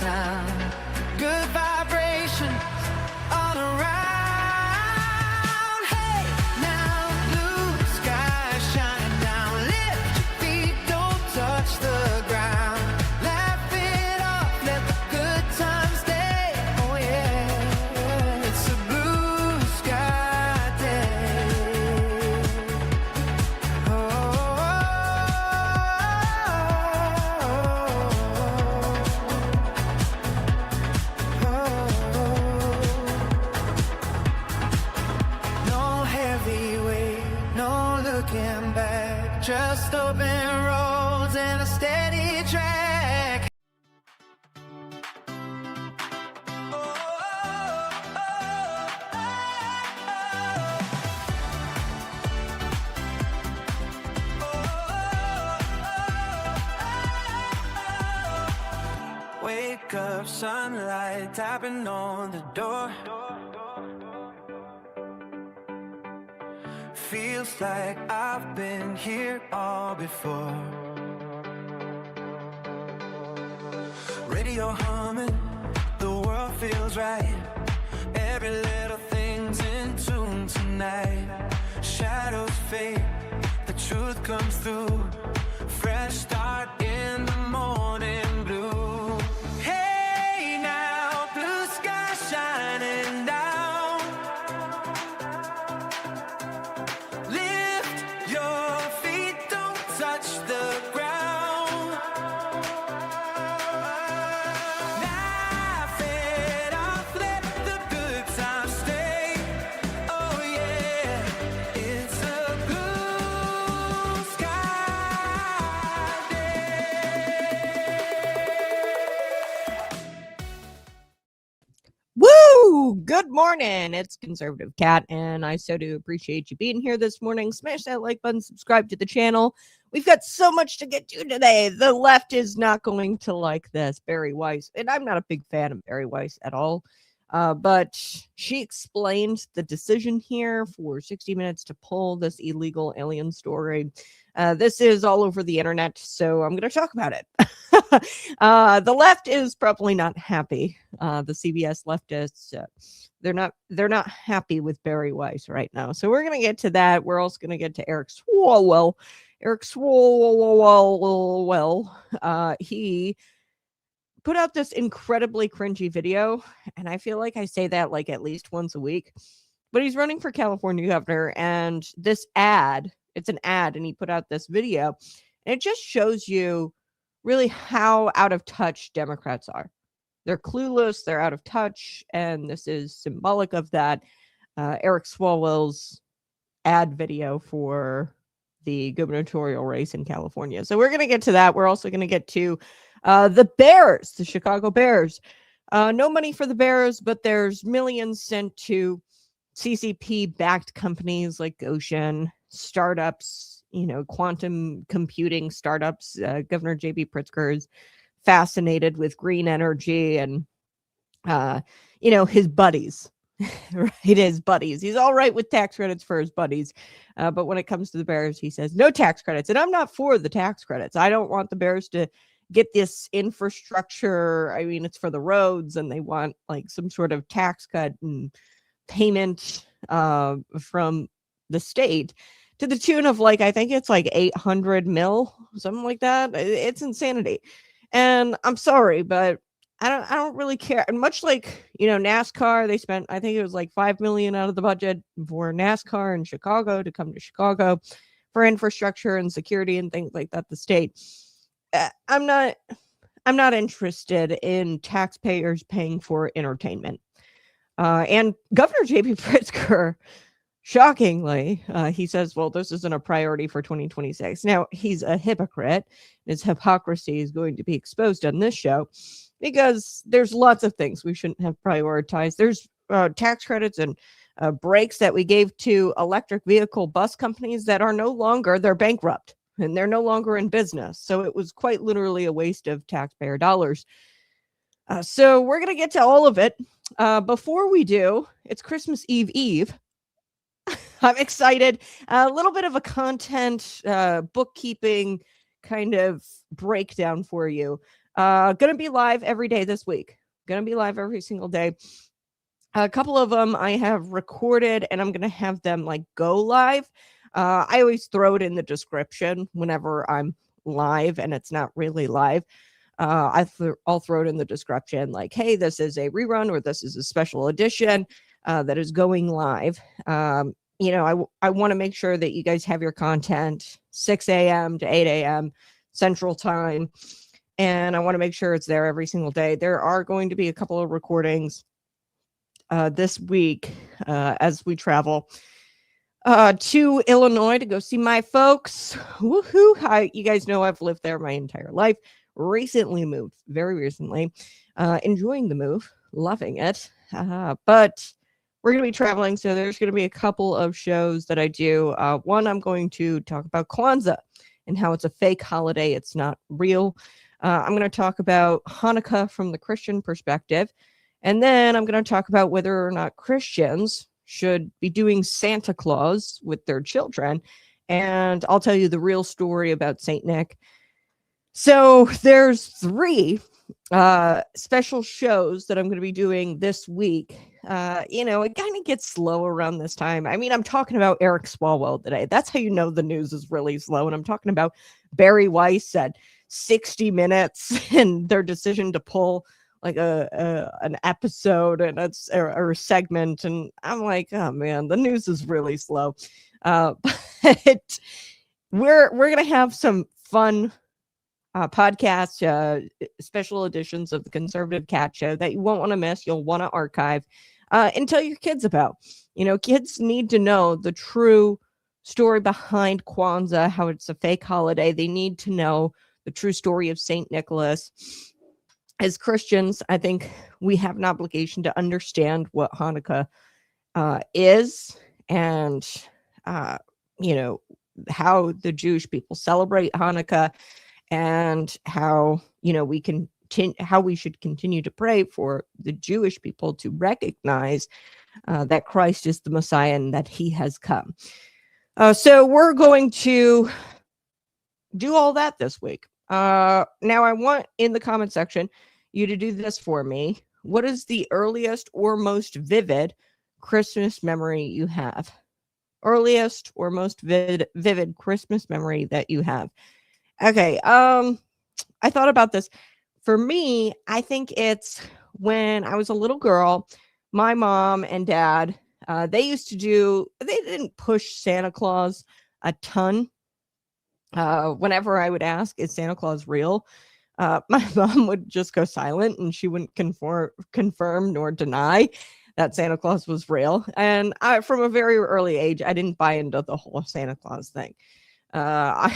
sound. Good vibrations all around. Hey, now blue sky shining down. Lift your feet, don't touch the ground. Laugh it off, let the good times stay. Oh yeah, it's a blue sky day. No heavyweight, no looking back. Just open roads and a steady track. Wake up, sunlight tapping on the door. Feels like I've been here all before. Radio humming, the world feels right. Every little thing's in tune tonight. Shadows fade, the truth comes through. Fresh start in the morning blue. Hey now, blue sky shining down. Lift your feet, don't touch the ground. Laugh it off, let the good times stay. Oh yeah, it's a blue sky Woo! Good morning. It's Conservative Cat, and I so do appreciate you being here this morning. Smash that like button, subscribe to the channel. We've got so much to get to today. The left is not going to like this. Bari Weiss, and I'm not a big fan of Bari Weiss at all, but she explained the decision here for 60 Minutes to pull this illegal alien story. This is all over the internet, so I'm going to talk about it. The left is probably not happy. The CBS leftists, they're not happy with Bari Weiss right now. So we're going to get to that. We're also going to get to Eric Swalwell. He put out this incredibly cringy video, and I feel like I say that like at least once a week. But he's running for California governor, and this ad, it's an ad, and he put out this video, and it just shows you really how out of touch Democrats are. They're clueless, they're out of touch, and this is symbolic of that. Eric Swalwell's ad video for the gubernatorial race in California. So we're going to get to that. We're also going to get to the Bears, the Chicago Bears. No money for the Bears, but there's millions sent to CCP-backed companies like Goshen, startups, quantum computing startups. Governor J.B. Pritzker is fascinated with green energy and, his buddies, right? His buddies. He's all right with tax credits for his buddies. But when it comes to the Bears, he says no tax credits. And I'm not for the tax credits. I don't want the Bears to get this infrastructure. I mean, it's for the roads, and they want like some sort of tax cut and payment from the state to the tune of like, I think it's like 800 mil, something like that. It's insanity. And I'm sorry, but I don't really care. And much like, NASCAR, they spent, I think it was like $5 million out of the budget for NASCAR in Chicago to come to Chicago for infrastructure and security and things like that. The state, I'm not interested in taxpayers paying for entertainment. And Governor J.B. Pritzker, shockingly, he says, well, this isn't a priority for 2026. Now, he's a hypocrite. His hypocrisy is going to be exposed on this show because there's lots of things we shouldn't have prioritized. There's tax credits and breaks that we gave to electric vehicle bus companies that are no longer, they're bankrupt and they're no longer in business. So it was quite literally a waste of taxpayer dollars. So we're going to get to all of it. Before we do, it's Christmas Eve. I'm excited. A little bit of a content bookkeeping kind of breakdown for you. Gonna be live every day this week. Gonna be live every single day. A couple of them I have recorded, and I'm gonna have them like go live. I always throw it in the description whenever I'm live, and it's not really live. I'll throw it in the description, like, hey, this is a rerun or this is a special edition that is going live. I want to make sure that you guys have your content 6 a.m. to 8 a.m. Central Time, and I want to make sure it's there every single day. There are going to be a couple of recordings this week as we travel to Illinois to go see my folks. Woohoo! You guys know I've lived there my entire life. Recently moved, very recently. Enjoying the move, loving it. But we're going to be traveling, so there's going to be a couple of shows that I do. One, I'm going to talk about Kwanzaa and how it's a fake holiday. It's not real. I'm going to talk about Hanukkah from the Christian perspective. And then I'm going to talk about whether or not Christians should be doing Santa Claus with their children. And I'll tell you the real story about Saint Nick. So there's 3 special shows that I'm going to be doing this week. It kind of gets slow around this time. I mean, I'm talking about Eric Swalwell today. That's how you know the news is really slow. And I'm talking about Bari Weiss at 60 minutes and their decision to pull like an episode and or a segment. And I'm like, oh man, the news is really slow. But we're going to have some fun podcast, special editions of the Conservative Cat Show that you won't want to miss. You'll want to archive and tell your kids about. Kids need to know the true story behind Kwanzaa, how it's a fake holiday. They need to know the true story of St. Nicholas. As Christians, I think we have an obligation to understand what Hanukkah is and, how the Jewish people celebrate Hanukkah, and how we should continue to pray for the Jewish people to recognize that Christ is the Messiah and that he has come. So we're going to do all that this week. Now I want in the comment section you to do this for me. What is the earliest or most vivid Christmas memory you have? Earliest or most vivid Christmas memory that you have. Okay, I thought about this. For me, I think it's when I was a little girl, my mom and dad, they didn't push Santa Claus a ton. Whenever I would ask, is Santa Claus real? My mom would just go silent and she wouldn't confirm nor deny that Santa Claus was real. And from a very early age, I didn't buy into the whole Santa Claus thing. I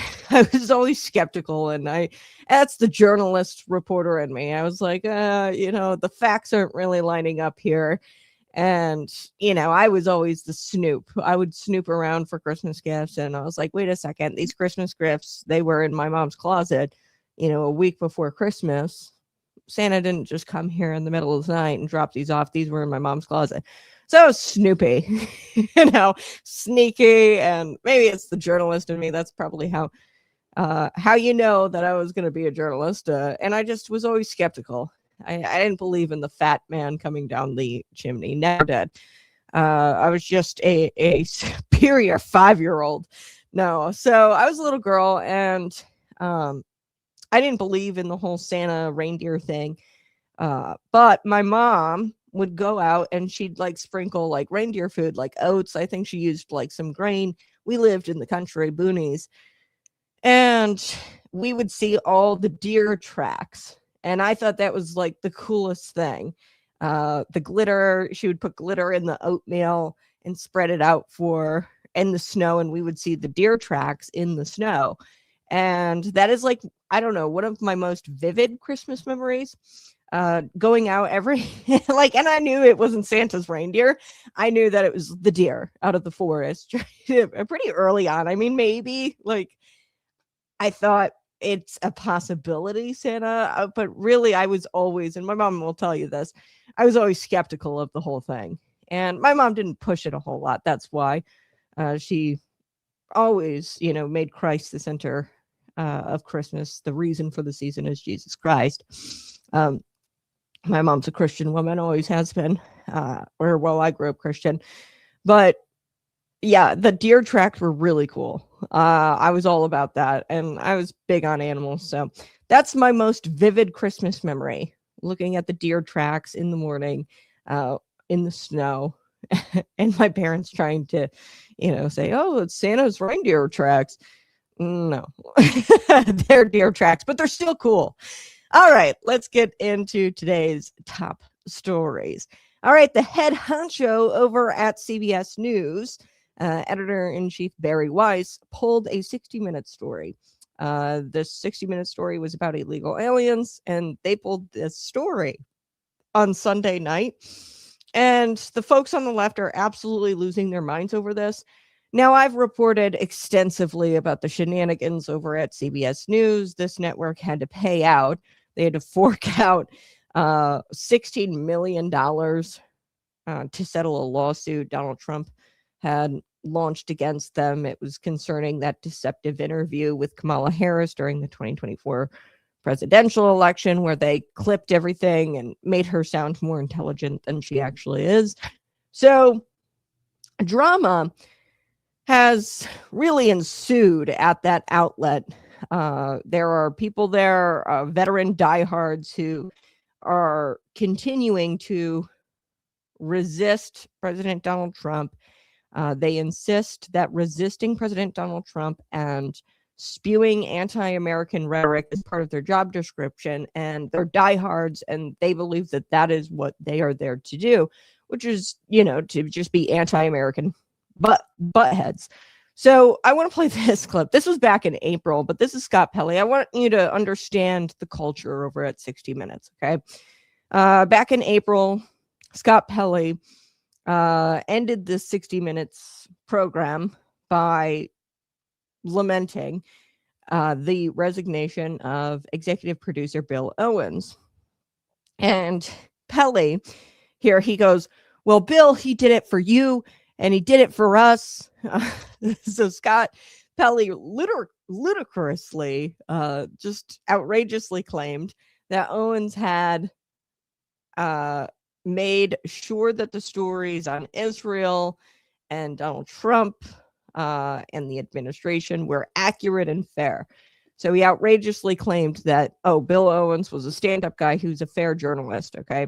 was always skeptical, and that's the journalist reporter in me. I was like, the facts aren't really lining up here. And, I was always the snoop. I would snoop around for Christmas gifts. And I was like, wait a second, these Christmas gifts, they were in my mom's closet, a week before Christmas. Santa didn't just come here in the middle of the night and drop these off. These were in my mom's closet. So I was snoopy, sneaky, and maybe it's the journalist in me. That's probably how you know that I was going to be a journalist. And I just was always skeptical. I didn't believe in the fat man coming down the chimney. Never did. I was just a superior 5-year-old. No, so I was a little girl, and I didn't believe in the whole Santa reindeer thing. But my mom would go out and she'd like sprinkle like reindeer food, like oats. I think she used like some grain. We lived in the country, boonies, and we would see all the deer tracks. And I thought that was like the coolest thing. The glitter, she would put glitter in the oatmeal and spread it out in the snow. And we would see the deer tracks in the snow. And that is like, I don't know, one of my most vivid Christmas memories. Going out every and I knew it wasn't Santa's reindeer. I knew that it was the deer out of the forest pretty early on. I mean, maybe I thought it's a possibility, Santa, but really I was always, and my mom will tell you this, I was always skeptical of the whole thing. And my mom didn't push it a whole lot. That's why she always, made Christ the center of Christmas. The reason for the season is Jesus Christ. My mom's a Christian woman, always has been, I grew up Christian. But yeah, the deer tracks were really cool. I was all about that, and I was big on animals. So that's my most vivid Christmas memory, looking at the deer tracks in the morning, in the snow, and my parents trying to, say, oh, it's Santa's reindeer tracks. No, they're deer tracks, but they're still cool. All right, let's get into today's top stories. All right, the head honcho over at CBS News, editor-in-chief Bari Weiss, pulled a 60-minute story. This 60-minute story was about illegal aliens, and they pulled this story on Sunday night. And the folks on the left are absolutely losing their minds over this. Now, I've reported extensively about the shenanigans over at CBS News. This network had to pay out. They had to fork out $16 million to settle a lawsuit Donald Trump had launched against them. It was concerning that deceptive interview with Kamala Harris during the 2024 presidential election, where they clipped everything and made her sound more intelligent than she actually is. So drama has really ensued at that outlet. There are people there, veteran diehards, who are continuing to resist President Donald Trump. They insist that resisting President Donald Trump and spewing anti-American rhetoric is part of their job description, and they're diehards, and they believe that that is what they are there to do, which is, to just be anti-American buttheads. So I want to play this clip. This was back in April, but this is Scott Pelley. I want you to understand the culture over at 60 Minutes, okay? Back in April, Scott Pelley ended this 60 Minutes program by lamenting the resignation of executive producer Bill Owens. And Pelley, here he goes, well, Bill, he did it for you, and he did it for us. So Scott Pelley ludicrously, just outrageously claimed that Owens had made sure that the stories on Israel and Donald Trump and the administration were accurate and fair. So he outrageously claimed that, Bill Owens was a stand-up guy who's a fair journalist, okay?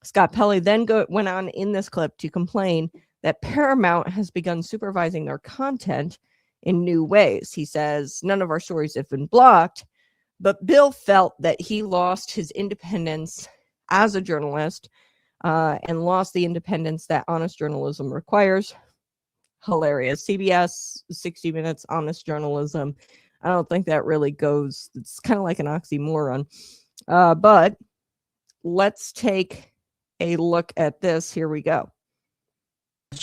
Scott Pelley then went on in this clip to complain that Paramount has begun supervising their content in new ways. He says, none of our stories have been blocked, but Bill felt that he lost his independence as a journalist and lost the independence that honest journalism requires. Hilarious. CBS, 60 Minutes, honest journalism. I don't think that really goes. It's kind of like an oxymoron. But let's take a look at this. Here we go.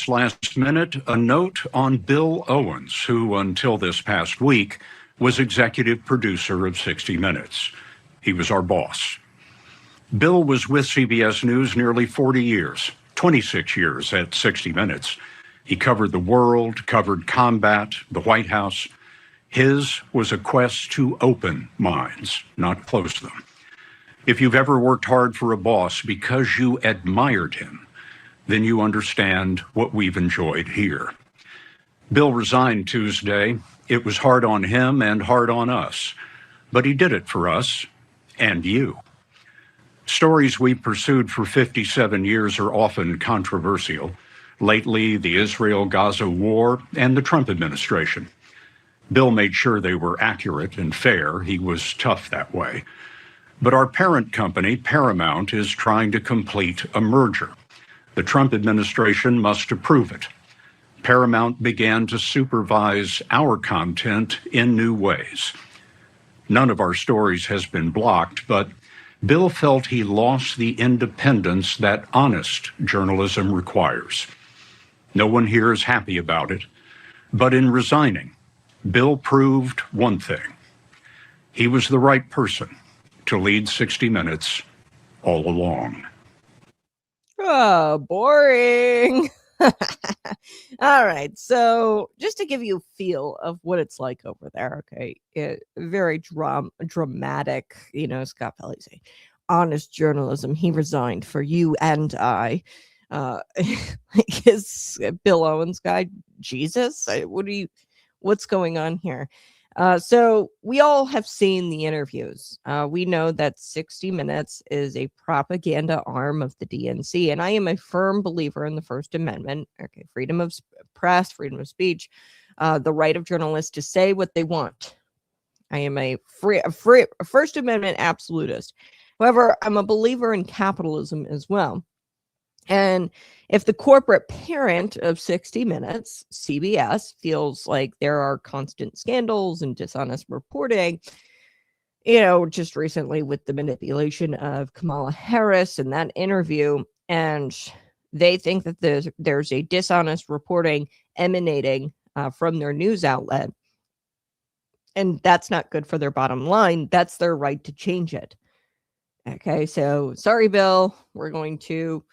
Last minute, a note on Bill Owens, who until this past week was executive producer of 60 Minutes. He was our boss. Bill was with CBS News nearly 40 years, 26 years at 60 Minutes. He covered the world, covered combat, the White House. His was a quest to open minds, not close them. If you've ever worked hard for a boss because you admired him, then you understand what we've enjoyed here. Bill resigned Tuesday. It was hard on him and hard on us, but he did it for us and you. Stories we pursued for 57 years are often controversial. Lately, the Israel-Gaza war and the Trump administration. Bill made sure they were accurate and fair. He was tough that way. But our parent company, Paramount, is trying to complete a merger. The Trump administration must approve it. Paramount began to supervise our content in new ways. None of our stories has been blocked, but Bill felt he lost the independence that honest journalism requires. No one here is happy about it, but in resigning, Bill proved one thing. He was the right person to lead 60 Minutes all along. Oh, boring. All right. So just to give you a feel of what it's like over there, okay, very dramatic, Scott Pelley saying, honest journalism. He resigned for you and I. Like his Bill Owens guy, Jesus, what's going on here? So we all have seen the interviews. We know that 60 Minutes is a propaganda arm of the DNC, and I am a firm believer in the First Amendment. Okay, freedom of press, freedom of speech, the right of journalists to say what they want. I am a First Amendment absolutist. However, I'm a believer in capitalism as well. And if the corporate parent of 60 Minutes, CBS, feels like there are constant scandals and dishonest reporting, just recently with the manipulation of Kamala Harris in that interview, and they think that there's a dishonest reporting emanating from their news outlet, and that's not good for their bottom line, that's their right to change it. Okay, so sorry, Bill, we're going to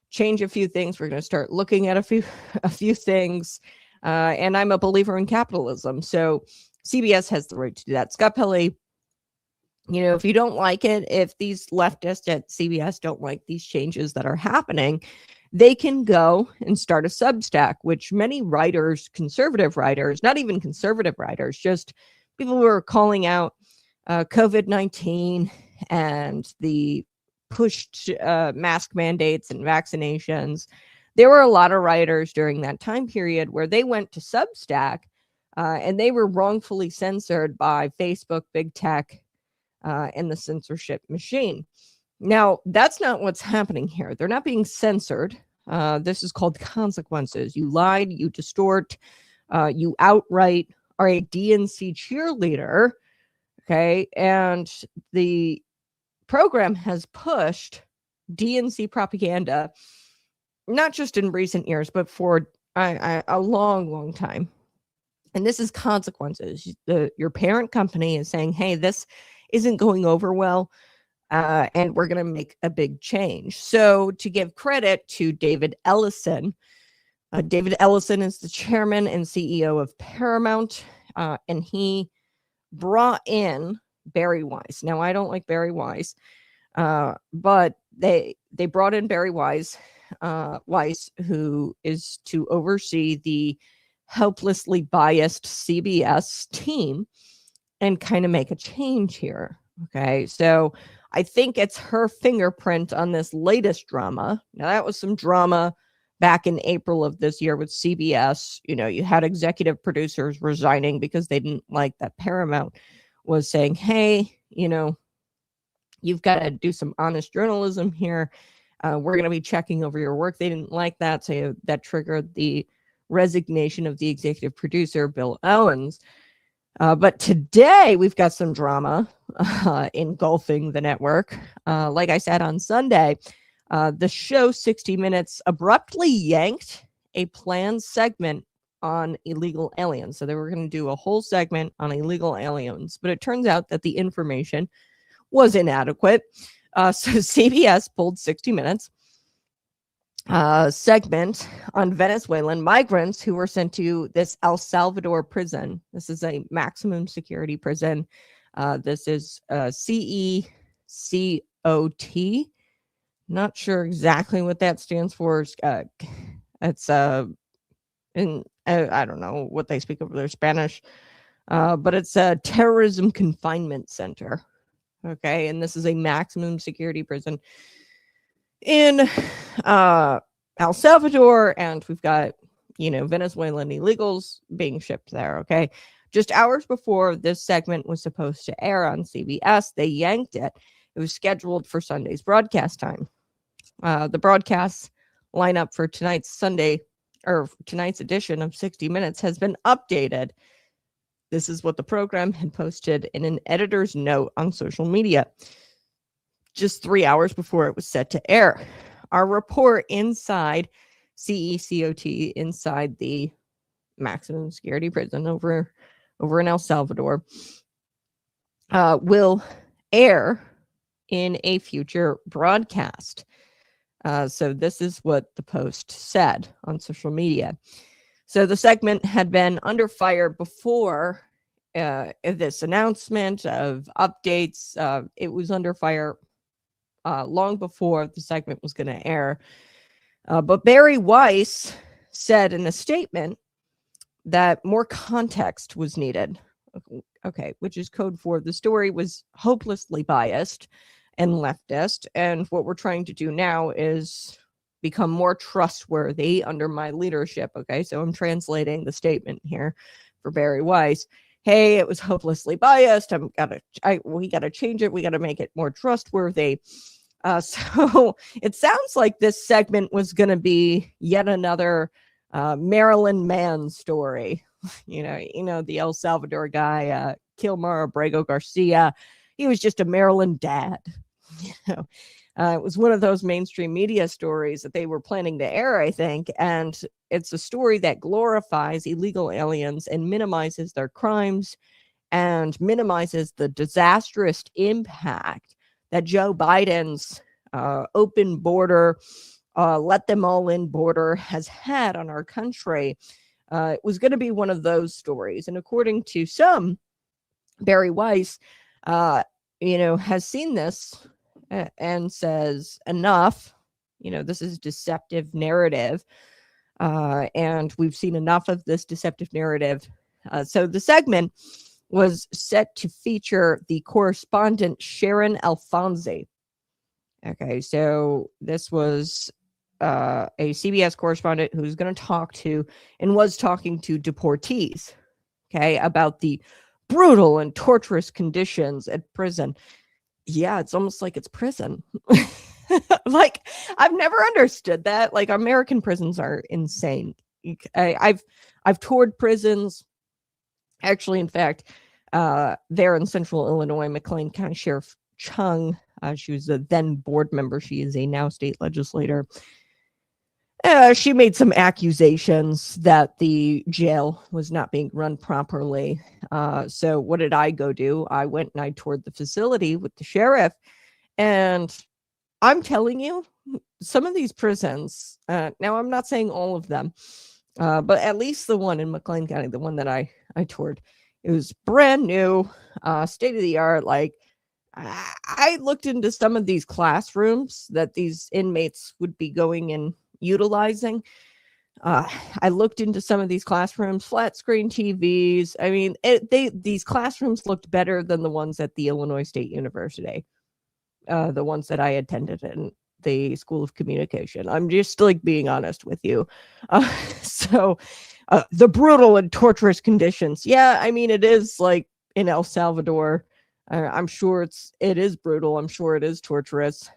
change a few things. We're going to start looking at a few things. And I'm a believer in capitalism. So CBS has the right to do that. Scott Pelley, if you don't like it, if these leftists at CBS don't like these changes that are happening, they can go and start a Substack, which many writers, conservative writers, not even conservative writers, just people who are calling out COVID-19 and the pushed mask mandates and vaccinations. There were a lot of writers during that time period where they went to Substack and they were wrongfully censored by Facebook, big tech, and the censorship machine. Now, that's not what's happening here. They're not being censored. This is called consequences. You lied, you distort, you outright are a DNC cheerleader. Okay. And the program has pushed DNC propaganda, not just in recent years, but for a long, long time. And this is consequences. Your parent company is saying, hey, this isn't going over well, and we're going to make a big change. So to give credit to David Ellison, David Ellison is the chairman and CEO of Paramount, and he brought in Bari Weiss. Now, I don't like Bari Weiss, but they brought in Bari Weiss, who is to oversee the helplessly biased CBS team and kind of make a change here. Okay, so I think it's her fingerprint on this latest drama. Now, that was some drama back in April of this year with CBS. You had executive producers resigning because they didn't like that Paramount was saying, hey, you've got to do some honest journalism here. We're going to be checking over your work. They didn't like that. So that triggered the resignation of the executive producer, Bill Owens. But today we've got some drama engulfing the network. Like I said on Sunday, the show 60 Minutes abruptly yanked a planned segment on illegal aliens. So they were going to do a whole segment on illegal aliens, but it turns out that the information was inadequate. So CBS pulled 60 Minutes segment on Venezuelan migrants who were sent to this El Salvador prison. This is a maximum security prison. This is CECOT. Not sure exactly what that stands for. It's I don't know what they speak over there, Spanish, but it's a terrorism confinement center. Okay, and this is a maximum security prison in El Salvador, and we've got Venezuelan illegals being shipped there. Okay, just hours before this segment was supposed to air on CBS, they yanked it. It was scheduled for Sunday's broadcast time. The broadcast lineup for tonight's edition of 60 Minutes has been updated. This is what the program had posted in an editor's note on social media just 3 hours before it was set to air. Our report inside CECOT, inside the maximum security prison over in El Salvador, will air in a future broadcast. So this is what the Post said on social media. So the segment had been under fire before this announcement of updates. It was under fire long before the segment was going to air. But Bari Weiss said in a statement that more context was needed. Okay, which is code for the story was hopelessly biased and leftist. And what we're trying to do now is become more trustworthy under my leadership. Okay, so I'm translating the statement here for Bari Weiss. Hey, it was hopelessly biased. We got to change it. We got to make it more trustworthy. So it sounds like this segment was going to be yet another Maryland man story. You know, the El Salvador guy, Kilmar Abrego Garcia. He was just a Maryland dad. It was one of those mainstream media stories that they were planning to air, I think. And it's a story that glorifies illegal aliens and minimizes their crimes and minimizes the disastrous impact that Joe Biden's open border, let them all in border has had on our country. It was going to be one of those stories. And according to some, Bari Weiss, has seen this and says, enough, this is deceptive narrative. And we've seen enough of this deceptive narrative. So the segment was set to feature the correspondent Sharon Alfonsi. Okay, so this was a CBS correspondent who's going to talk to and was talking to deportees, okay, about the brutal and torturous conditions at prison. Yeah, it's almost like it's prison. Like, I've never understood that. Like, American prisons are insane. I've toured prisons. Actually, in fact, there in Central Illinois, McLean County Sheriff Chung, she was a then board member. She is a now state legislator. She made some accusations that the jail was not being run properly. So what did I go do? I went and I toured the facility with the sheriff. And I'm telling you, some of these prisons, now I'm not saying all of them, but at least the one in McLean County, the one that I toured, it was brand new, state of the art. Like, I looked into some of these classrooms that these inmates would be going and utilizing. I looked into some of these classrooms, flat screen TVs. I mean, these classrooms looked better than the ones at the Illinois State University, the ones that I attended in the School of Communication. I'm just like being honest with you. So the brutal and torturous conditions. Yeah, I mean, it is like in El Salvador. I'm sure it is brutal. I'm sure it is torturous,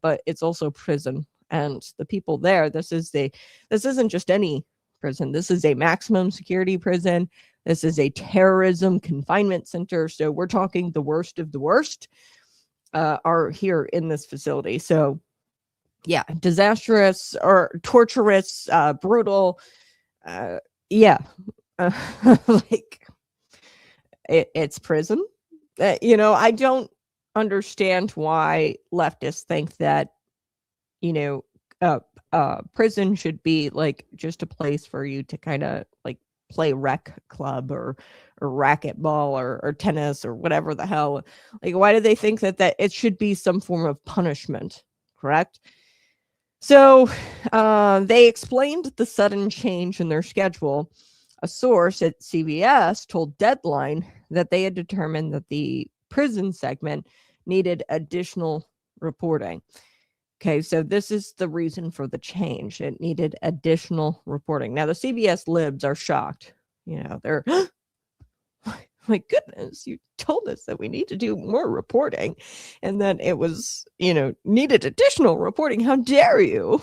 but it's also prison. And the people there, this isn't just any prison. This is a maximum security prison. This is a terrorism confinement center. So we're talking the worst of the worst are here in this facility. So yeah, disastrous or torturous, brutal. Yeah, like it's prison. I don't understand why leftists think that, prison should be like just a place for you to kind of like play rec club or racquetball or tennis or whatever the hell. Like, why do they think that it should be some form of punishment? Correct. So they explained the sudden change in their schedule. A source at CBS told Deadline that they had determined that the prison segment needed additional reporting. Okay, so this is the reason for the change. It needed additional reporting. Now, the CBS libs are shocked. They're, my goodness, you told us that we need to do more reporting. And then it was, needed additional reporting. How dare you?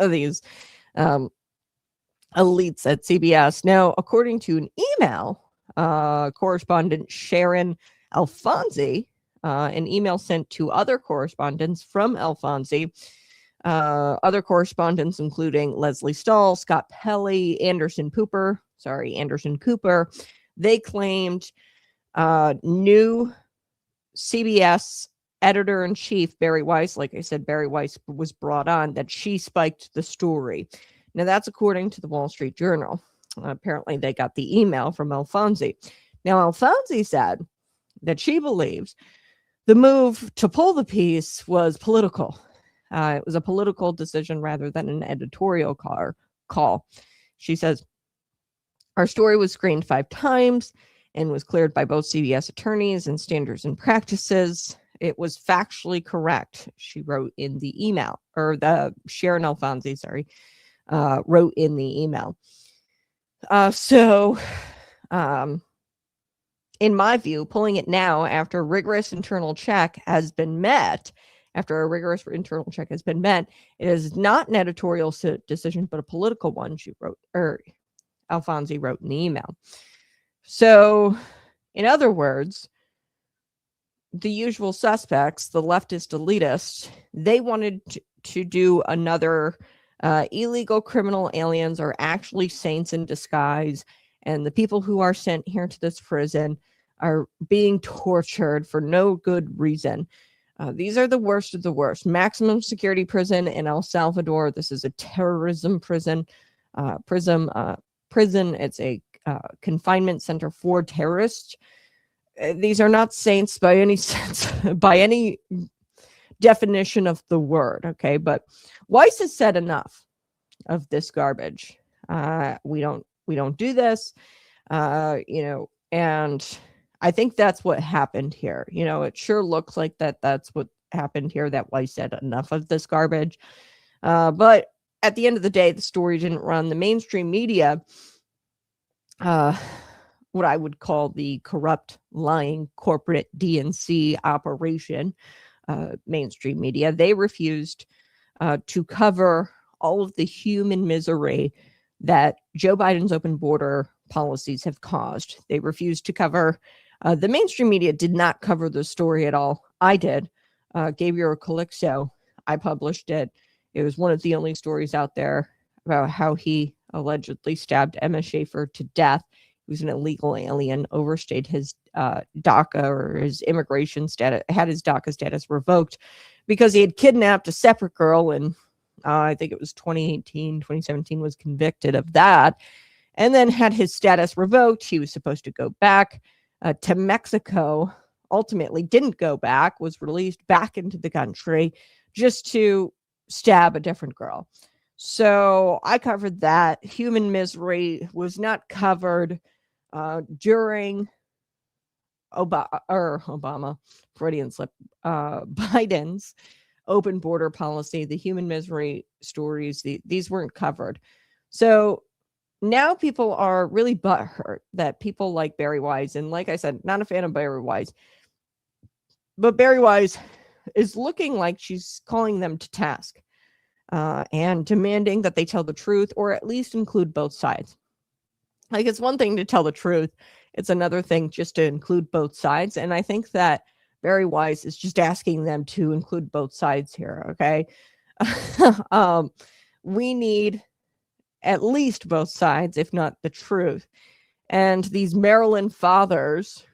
These elites at CBS. Now, according to an email, correspondent Sharon Alfonsi, an email sent to other correspondents from Alfonsi, other correspondents including Leslie Stahl, Scott Pelley, Anderson Cooper, they claimed new CBS editor-in-chief, Bari Weiss, like I said, Bari Weiss was brought on, that she spiked the story. Now, that's according to the Wall Street Journal. Apparently, they got the email from Alfonsi. Now, Alfonsi said that she believes the move to pull the piece was political. It was a political decision rather than an editorial call. She says, our story was screened 5 times and was cleared by both CBS attorneys and standards and practices. It was factually correct, she wrote in the email, or the Sharon Alfonsi, wrote in the email. In my view, pulling it now after a rigorous internal check has been met, it is not an editorial decision, but a political one, Alfonsi wrote in the email. So, in other words, the usual suspects, the leftist elitists, they wanted to do another illegal criminal aliens are actually saints in disguise, and the people who are sent here to this prison are being tortured for no good reason. These are the worst of the worst. Maximum security prison in El Salvador. This is a terrorism prison. It's a confinement center for terrorists. These are not saints by any sense, by any definition of the word. Okay, but Weiss has said enough of this garbage. We don't do this. And I think that's what happened here. It sure looks like that's what happened here, that Weiss said enough of this garbage. But at the end of the day, the story didn't run. The mainstream media, what I would call the corrupt, lying corporate DNC operation, mainstream media, they refused to cover all of the human misery that Joe Biden's open border policies have caused. They refused to cover. The mainstream media did not cover the story at all. I did. Gabriel Calixto, I published it. It was one of the only stories out there about how he allegedly stabbed Emma Schaefer to death. He was an illegal alien, overstayed his DACA or his immigration status, had his DACA status revoked because he had kidnapped a separate girl, and I think it was 2017, was convicted of that, and then had his status revoked. He was supposed to go back to Mexico, ultimately didn't go back, was released back into the country just to stab a different girl. So I covered that. Human misery was not covered during Obama, Freudian slip, Biden's open border policy. The human misery stories, these weren't covered. So now people are really butthurt that people like Bari Weiss, and like I said, not a fan of Bari Weiss, but Bari Weiss is looking like she's calling them to task and demanding that they tell the truth, or at least include both sides. Like, it's one thing to tell the truth. It's another thing just to include both sides. And I think that Bari Weiss is just asking them to include both sides here. Okay. We need at least both sides, if not the truth. And these Maryland fathers,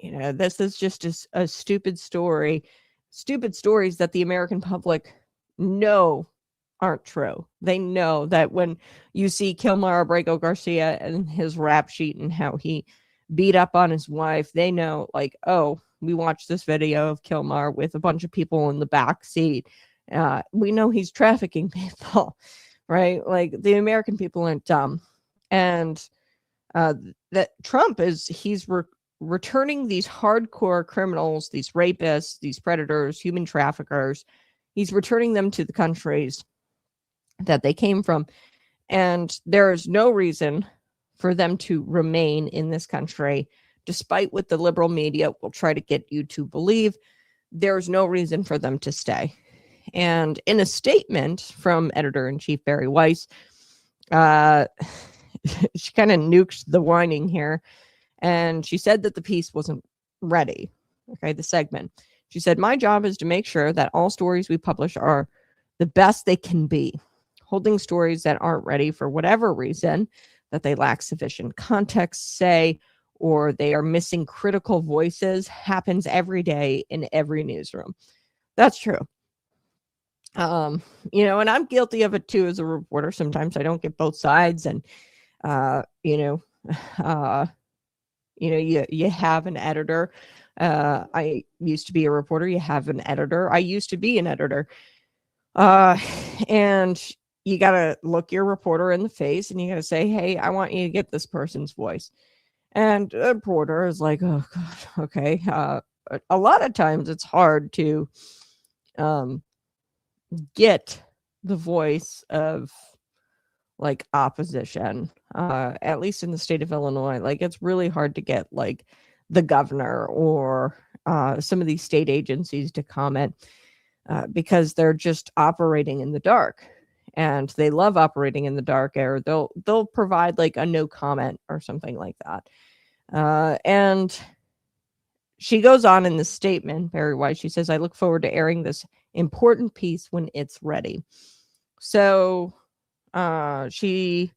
this is just a stupid story. Stupid stories that the American public know aren't true. They know that when you see Kilmar Abrego Garcia and his rap sheet and how he beat up on his wife, they know, like, oh, we watched this video of Kilmar with a bunch of people in the back seat. We know he's trafficking people, right? Like, the American people aren't dumb. And that Trump he's returning these hardcore criminals, these rapists, these predators, human traffickers. He's returning them to the countries that they came from. And there is no reason for them to remain in this country, despite what the liberal media will try to get you to believe. There's no reason for them to stay. And in a statement from editor-in-chief Bari Weiss, she kind of nuked the whining here. And she said that the piece wasn't ready. Okay, the segment. She said, my job is to make sure that all stories we publish are the best they can be. Holding stories that aren't ready for whatever reason, that they lack sufficient context, say, or they are missing critical voices happens every day in every newsroom. That's true. You know, and I'm guilty of it too as a reporter. Sometimes I don't get both sides, and you know, you have an editor. I used to be a reporter. You have an editor. I used to be an editor. And you got to look your reporter in the face and you got to say, hey, I want you to get this person's voice. And the reporter is like, oh, God, okay. A lot of times it's hard to get the voice of like opposition, at least in the state of Illinois. Like it's really hard to get like the governor or some of these state agencies to comment because they're just operating in the dark, and they love operating in the dark. Or they'll provide like a no comment or something like that. And she goes on in this statement, Bari Weiss, she says, I look forward to airing this important piece when it's ready. So she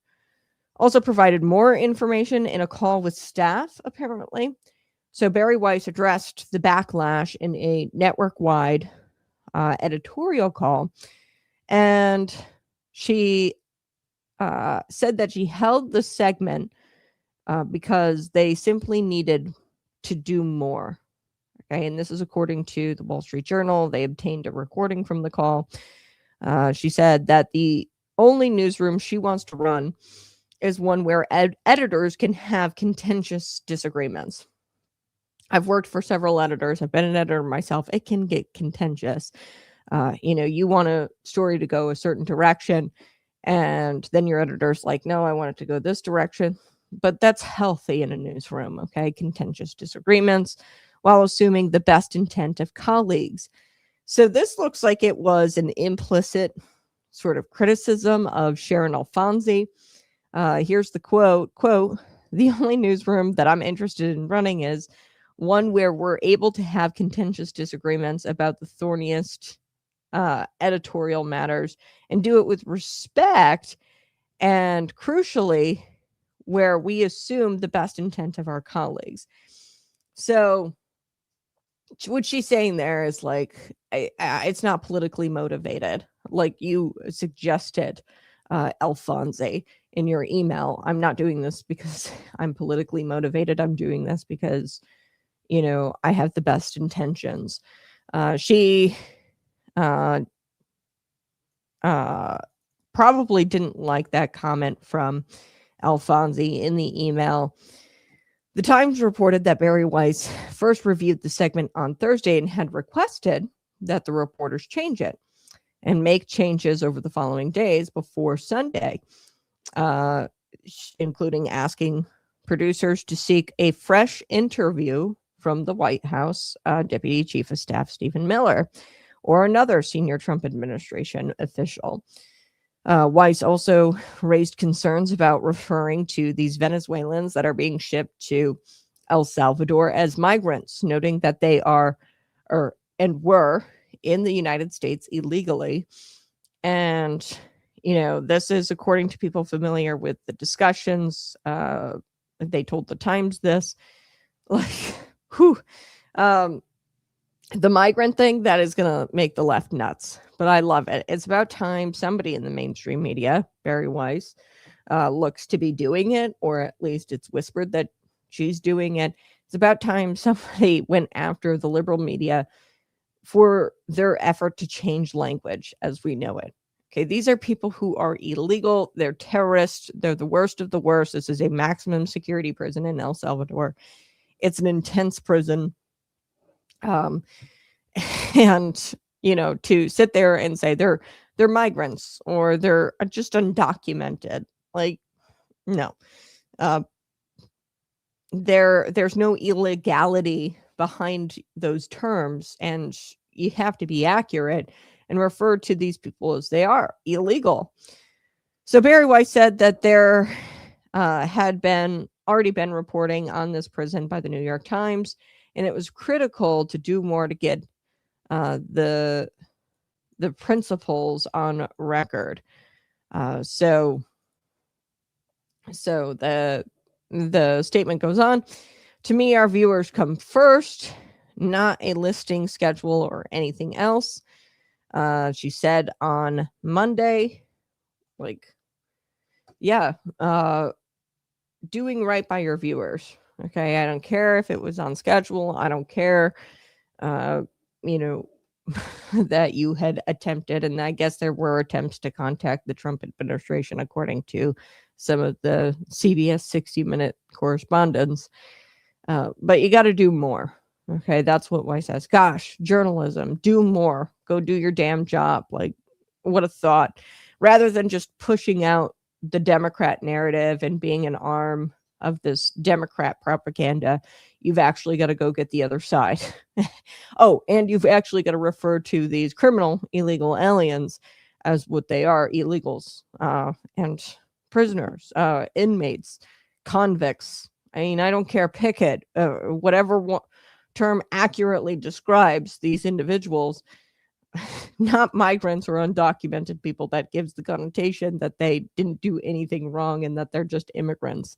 also provided more information in a call with staff, apparently. So Bari Weiss addressed the backlash in a network-wide editorial call, and she said that she held the segment because they simply needed to do more. Okay, and this is according to the Wall Street Journal. They obtained a recording from the call. She said that the only newsroom she wants to run is one where editors can have contentious disagreements. I've worked for several editors. I've been an editor myself. It can get contentious. You want a story to go a certain direction, and then your editor's like, no, I want it to go this direction. But that's healthy in a newsroom, okay? Contentious disagreements while assuming the best intent of colleagues. So this looks like it was an implicit sort of criticism of Sharon Alfonsi. Here's the quote, the only newsroom that I'm interested in running is one where we're able to have contentious disagreements about the thorniest editorial matters and do it with respect, and crucially, where we assume the best intent of our colleagues. So what she's saying there is like, it's not politically motivated, like you suggested, Alfonsi, in your email. I'm not doing this because I'm politically motivated. I'm doing this because, I have the best intentions. She probably didn't like that comment from Alfonsi in the email. The Times reported that Bari Weiss first reviewed the segment on Thursday and had requested that the reporters change it and make changes over the following days before Sunday, including asking producers to seek a fresh interview from the White House Deputy Chief of Staff Stephen Miller or another senior Trump administration official. Weiss also raised concerns about referring to these Venezuelans that are being shipped to El Salvador as migrants, noting that they are were in the United States illegally. And, this is according to people familiar with the discussions. They told the Times this. Like, the migrant thing, that is going to make the left nuts. But I love it. It's about time somebody in the mainstream media, Bari Weiss, looks to be doing it, or at least it's whispered that she's doing it. It's about time somebody went after the liberal media for their effort to change language as we know it. Okay, these are people who are illegal. They're terrorists. They're the worst of the worst. This is a maximum security prison in El Salvador. It's an intense prison. And to sit there and say they're migrants or they're just undocumented, like, no, there's no illegality behind those terms, and you have to be accurate and refer to these people as they are illegal. So Bari Weiss said that there had already been reporting on this prison by the New York Times, and it was critical to do more to get the principles on record. So the The statement goes on. To me, our viewers come first, not a listing schedule or anything else. She said on Monday, like, yeah, doing right by your viewers. Okay. I don't care if it was on schedule. I don't care, you know, that you had attempted. And I guess there were attempts to contact the Trump administration, according to some of the CBS 60-minute correspondents. But you got to do more. Okay. That's what Weiss says. Gosh, journalism, do more. Go do your damn job. Like, what a thought. Rather than just pushing out the Democrat narrative and being an arm of this Democrat propaganda, you've actually got to go get the other side. Oh, and you've actually got to refer to these criminal illegal aliens as what they are, illegals, and prisoners, inmates, convicts. I mean, I don't care, pick it, whatever term accurately describes these individuals, not migrants or undocumented people. That gives the connotation that they didn't do anything wrong and that they're just immigrants.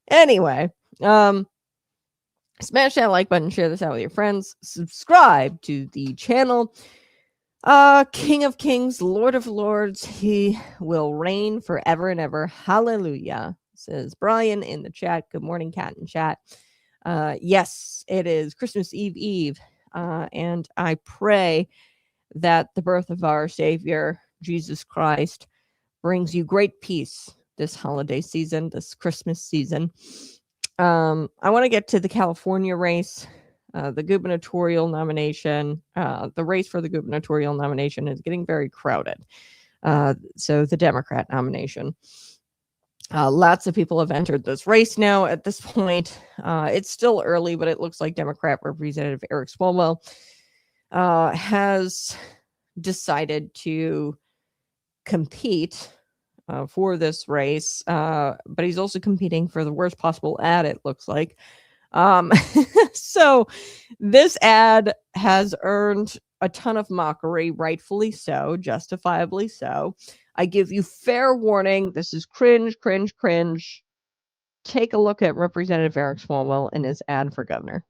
Anyway, smash that like button, share this out with your friends, subscribe to the channel. King of Kings, Lord of Lords, he will reign forever and ever. Hallelujah, says Brian in the chat. Good morning, Cat in chat. Yes, it is Christmas Eve, and I pray that the birth of our Savior, Jesus Christ, brings you great peace this holiday season, this Christmas season. I want to get to the California race, the gubernatorial nomination. The race for the gubernatorial nomination is getting very crowded. So the Democrat nomination. Lots of people have entered this race now at this point. It's still early, but it looks like Democrat Representative Eric Swalwell has decided to compete for this race, but he's also competing for the worst possible ad, it looks like. So this ad has earned a ton of mockery, rightfully so, justifiably so. I give you fair warning. This is cringe, cringe, cringe. Take a look at Representative Eric Swalwell and his ad for governor.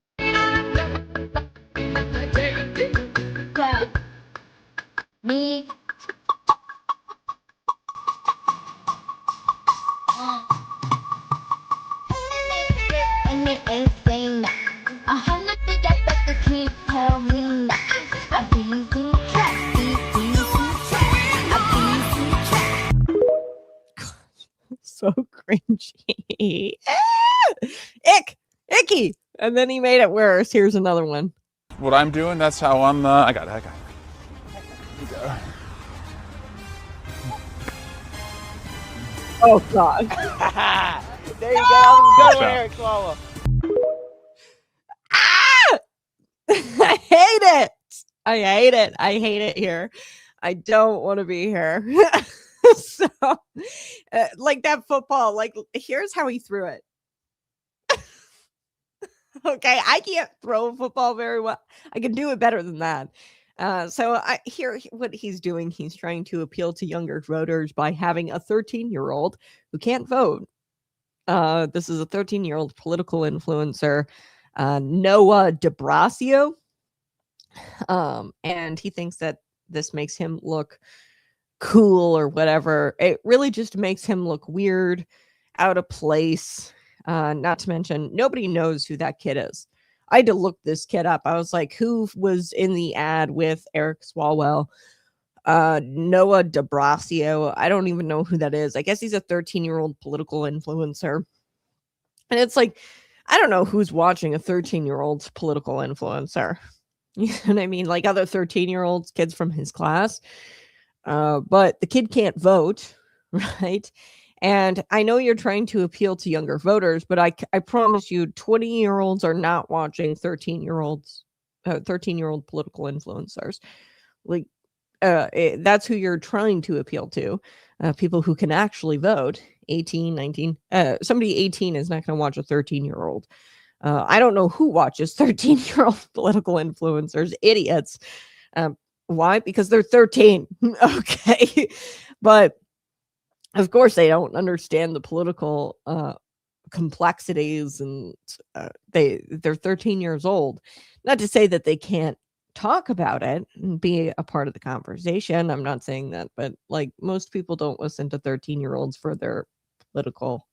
Me. So cringy. Icky. And then he made it worse. Here's another one. What I'm doing, that's how I'm, I got it. Here we go. Oh, God. There you go. Go, Eric Swalwell. I hate it. I hate it here. I don't want to be here. So, like that football, like, here's how he threw it. Okay, I can't throw a football very well. I can do it better than that. So I hear what he's doing. He's trying to appeal to younger voters by having a 13-year-old who can't vote. This is a 13-year-old political influencer, Noah DeBrasio. And he thinks that this makes him look cool or whatever. It really just makes him look weird, out of place. Not to mention, nobody knows who that kid is. I had to look this kid up. I was like, who was in the ad with Eric Swalwell? Noah DeBrasio. I don't even know who that is. I guess he's a 13-year-old political influencer. And it's like, I don't know who's watching a 13-year-old political influencer. You know what I mean? Like other 13-year-olds, kids from his class. But the kid can't vote, right? And I know you're trying to appeal to younger voters, but I promise you 20-year-olds are not watching 13-year-old political influencers. Like, that's who you're trying to appeal to. People who can actually vote, 18, 19. Somebody 18 is not going to watch a 13-year-old. I don't know who watches 13-year-old political influencers, idiots. Why? Because they're 13. Okay. But of course they don't understand the political complexities, and they're 13 years old. Not to say that they can't talk about it and be a part of the conversation. I'm not saying that, but like most people don't listen to 13-year-olds for their political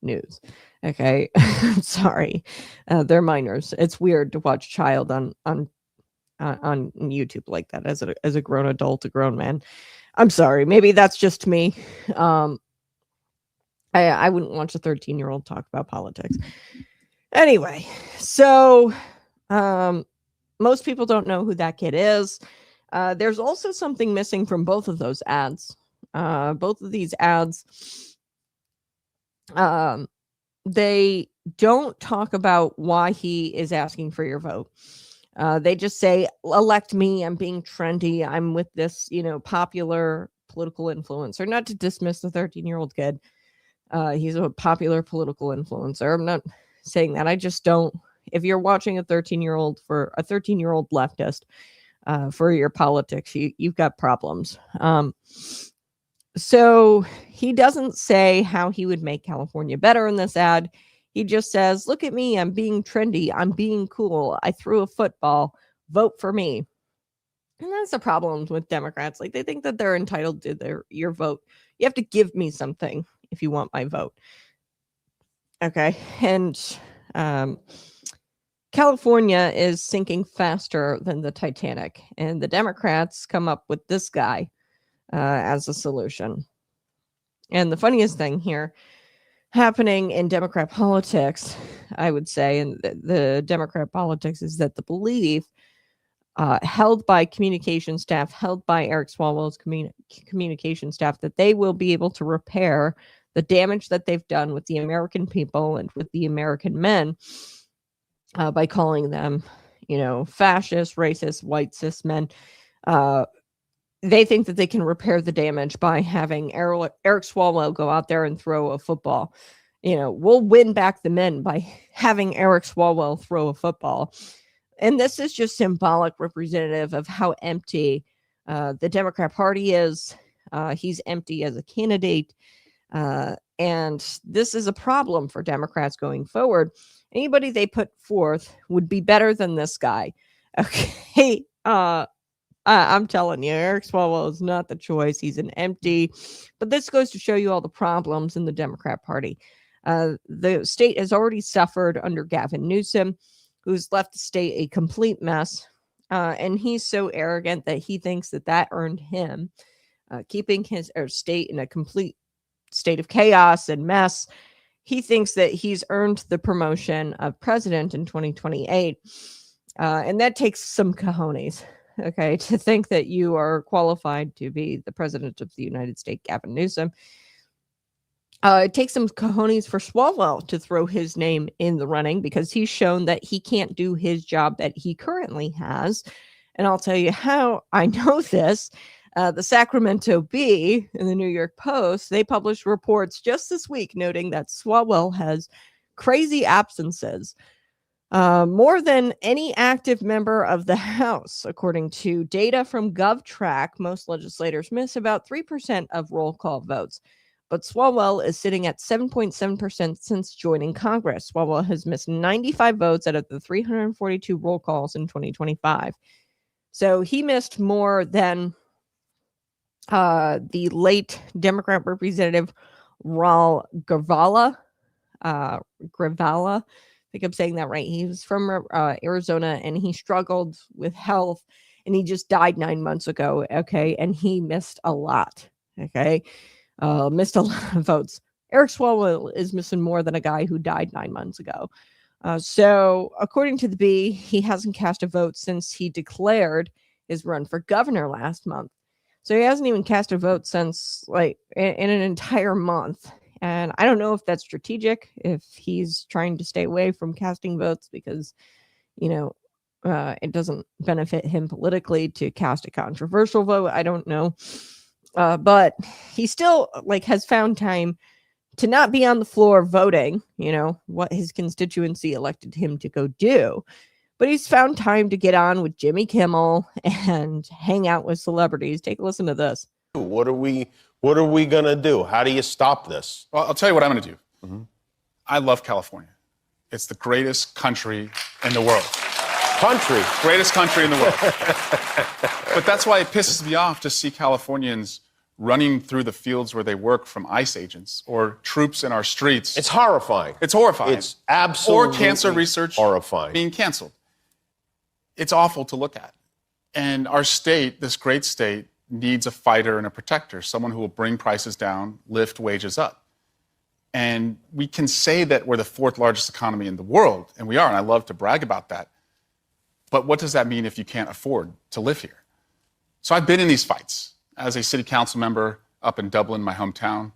news. Okay. I'm sorry. They're minors. It's weird to watch a child on YouTube like that as a grown adult, a grown man. I'm sorry. Maybe that's just me. I wouldn't watch a 13-year-old talk about politics. Anyway, so most people don't know who that kid is. There's also something missing from both of those ads. Both of these ads, they don't talk about why he is asking for your vote. They just say, elect me. I'm being trendy. I'm with this, popular political influencer. Not to dismiss the 13-year-old kid. He's a popular political influencer. I'm not saying that. I just don't. If you're watching a 13-year-old for a 13-year-old leftist for your politics, you've got problems. So he doesn't say how he would make California better in this ad. He just says, look at me. I'm being trendy. I'm being cool. I threw a football. Vote for me. And that's the problem with Democrats. Like, they think that they're entitled to your vote. You have to give me something if you want my vote. Okay. And California is sinking faster than the Titanic. And the Democrats come up with this guy as a solution. And the funniest thing here happening in Democrat politics, I would say, and the Democrat politics, is that the belief held by communication staff, held by Eric Swalwell's communication staff, that they will be able to repair the damage that they've done with the American people and with the American men by calling them, fascist, racist, white cis men. They think that they can repair the damage by having Eric Swalwell go out there and throw a football. We'll win back the men by having Eric Swalwell throw a football. And this is just symbolic representative of how empty the Democrat Party is. He's empty as a candidate. And this is a problem for Democrats going forward. Anybody they put forth would be better than this guy. Okay. I'm telling you, Eric Swalwell is not the choice. He's an empty. But this goes to show you all the problems in the Democrat Party. The state has already suffered under Gavin Newsom, who's left the state a complete mess. And he's so arrogant that he thinks that earned him keeping his state in a complete state of chaos and mess. He thinks that he's earned the promotion of president in 2028. And that takes some cojones. Okay, to think that you are qualified to be the president of the United States, Gavin Newsom. It takes some cojones for Swalwell to throw his name in the running, because he's shown that he can't do his job that he currently has. And I'll tell you how I know this. The Sacramento Bee and the New York Post, they published reports just this week noting that Swalwell has crazy absences. More than any active member of the House. According to data from GovTrack, most legislators miss about 3% of roll call votes. But Swalwell is sitting at 7.7% since joining Congress. Swalwell has missed 95 votes out of the 342 roll calls in 2025. So he missed more than the late Democrat Representative Raul Gravala. I think I'm saying that right. He was from Arizona, and he struggled with health, and he just died 9 months ago. Okay. And he missed a lot. Okay. Missed a lot of votes. Eric Swalwell is missing more than a guy who died 9 months ago. So according to the Bee, he hasn't cast a vote since he declared his run for governor last month. So he hasn't even cast a vote since in an entire month. And I don't know if that's strategic, if he's trying to stay away from casting votes because, it doesn't benefit him politically to cast a controversial vote. I don't know. But he still has found time to not be on the floor voting, what his constituency elected him to go do. But he's found time to get on with Jimmy Kimmel and hang out with celebrities. Take a listen to this. What are we going to do? How do you stop this? Well, I'll tell you what I'm going to do. Mm-hmm. I love California. It's the greatest country in the world. Greatest country in the world. But that's why it pisses me off to see Californians running through the fields where they work from ICE agents or troops in our streets. It's horrifying. It's horrifying. It's absolutely or cancer research horrifying. Being canceled. It's awful to look at. And our state, this great state, needs a fighter and a protector, someone who will bring prices down, lift wages up. And we can say that we're the fourth largest economy in the world, and we are, and I love to brag about that. But what does that mean if you can't afford to live here? So I've been in these fights as a city council member up in Dublin, my hometown,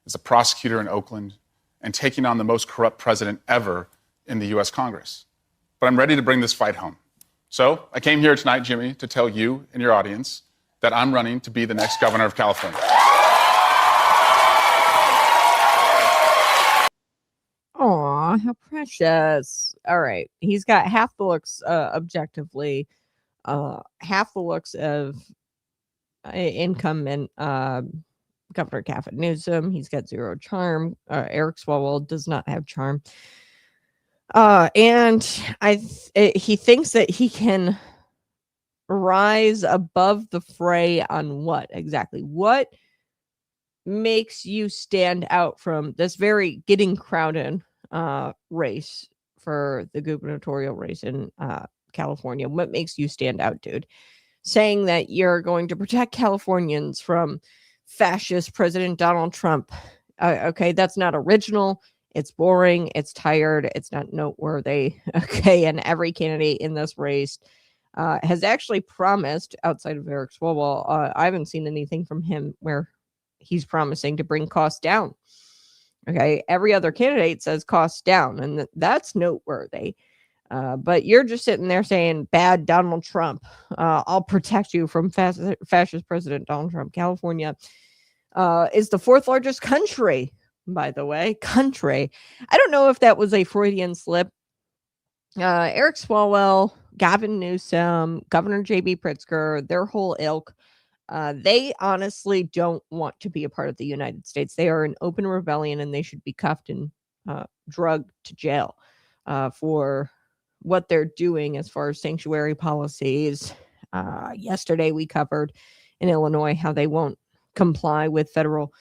as a prosecutor in Oakland, and taking on the most corrupt president ever in the US Congress. But I'm ready to bring this fight home. So I came here tonight, Jimmy, to tell you and your audience that I'm running to be the next governor of California. Aw, how precious. All right. He's got half the looks objectively, half the looks of incumbent Governor Gavin Newsom. He's got zero charm. Eric Swalwell does not have charm. And he thinks that he can rise above the fray on what exactly? What makes you stand out from this very getting crowded race for the gubernatorial race in California? What makes you stand out, dude? Saying that you're going to protect Californians from fascist President Donald Trump. Okay, that's not original. It's boring. It's tired. It's not noteworthy. Okay, and every candidate in this race has actually promised, outside of Eric Swalwell, I haven't seen anything from him where he's promising to bring costs down. Okay, every other candidate says costs down, and that's noteworthy. But you're just sitting there saying, bad Donald Trump. I'll protect you from fascist President Donald Trump. California is the fourth largest country, by the way. Country. I don't know if that was a Freudian slip. Eric Swalwell, Gavin Newsom, Governor J.B. Pritzker, their whole ilk, they honestly don't want to be a part of the United States. They are in open rebellion, and they should be cuffed and drugged to jail for what they're doing as far as sanctuary policies. Yesterday we covered in Illinois how they won't comply with federal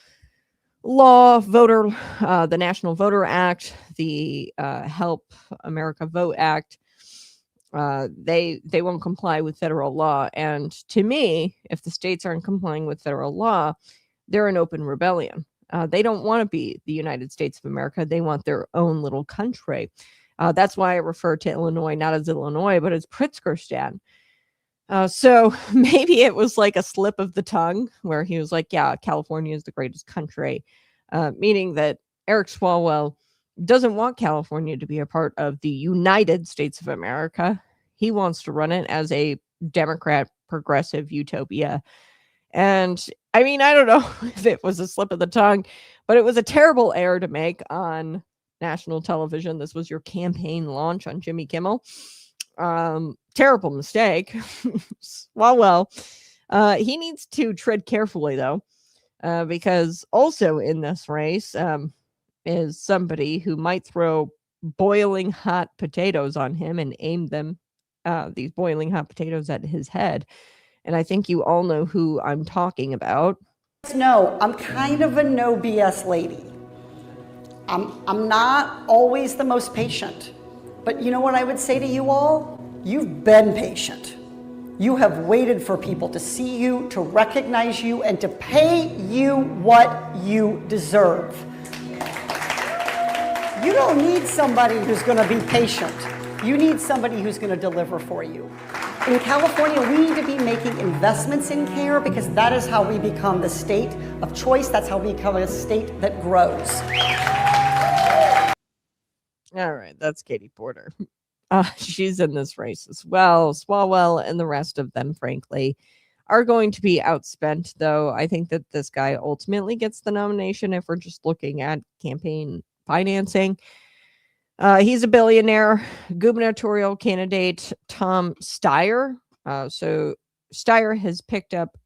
law, the National Voter Act, the Help America Vote Act. They won't comply with federal law. And to me, if the states aren't complying with federal law, they're in open rebellion. They don't want to be the United States of America. They want their own little country. That's why I refer to Illinois not as Illinois, but as Pritzkerstan. So maybe it was like a slip of the tongue where he was like, yeah, California is the greatest country, meaning that Eric Swalwell doesn't want California to be a part of the United States of America. He wants to run it as a Democrat progressive utopia. And I mean, I don't know if it was a slip of the tongue, but it was a terrible error to make on national television. This was your campaign launch on Jimmy Kimmel. Terrible mistake. well, he needs to tread carefully, though, because also in this race is somebody who might throw boiling hot potatoes on him and aim them, these boiling hot potatoes, at his head. And I think you all know who I'm talking about. No, I'm kind of a no BS lady. I'm not always the most patient, but you know what I would say to you all? You've been patient. You have waited for people to see you, to recognize you, and to pay you what you deserve. You don't need somebody who's going to be patient. You need somebody who's going to deliver for you. In California, we need to be making investments in care because that is how we become the state of choice. That's how we become a state that grows. All right, that's Katie Porter. She's in this race as well. Swalwell and the rest of them, frankly, are going to be outspent, though. I think that this guy ultimately gets the nomination if we're just looking at campaign financing. He's a billionaire. Gubernatorial candidate Tom Steyer. So Steyer has picked up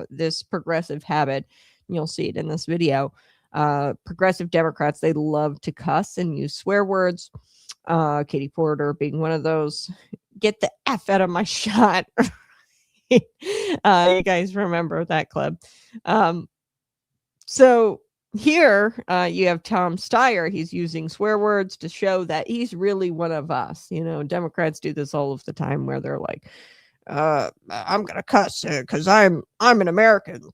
this progressive habit. You'll see it in this video. Progressive Democrats, they love to cuss and use swear words. Katie Porter being one of those. Get the F out of my shot. You guys remember that clip. So here you have Tom Steyer. He's using swear words to show that he's really one of us. You know, Democrats do this all of the time where they're like, I'm gonna cuss because I'm an American.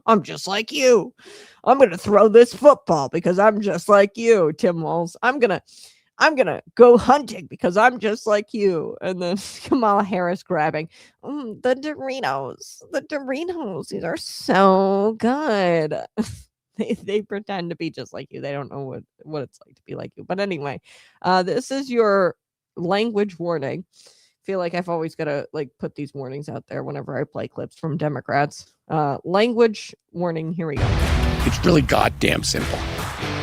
I'm just like you. I'm gonna throw this football because I'm just like you, Tim Walz. I'm gonna go hunting because I'm just like you. And then Kamala Harris grabbing the Doritos. These are so good. They pretend to be just like you. They don't know what it's like to be like you. But anyway, this is your language warning. Feel like I've always got to like put these warnings out there whenever I play clips from Democrats. Language warning. Here we go. It's really goddamn simple.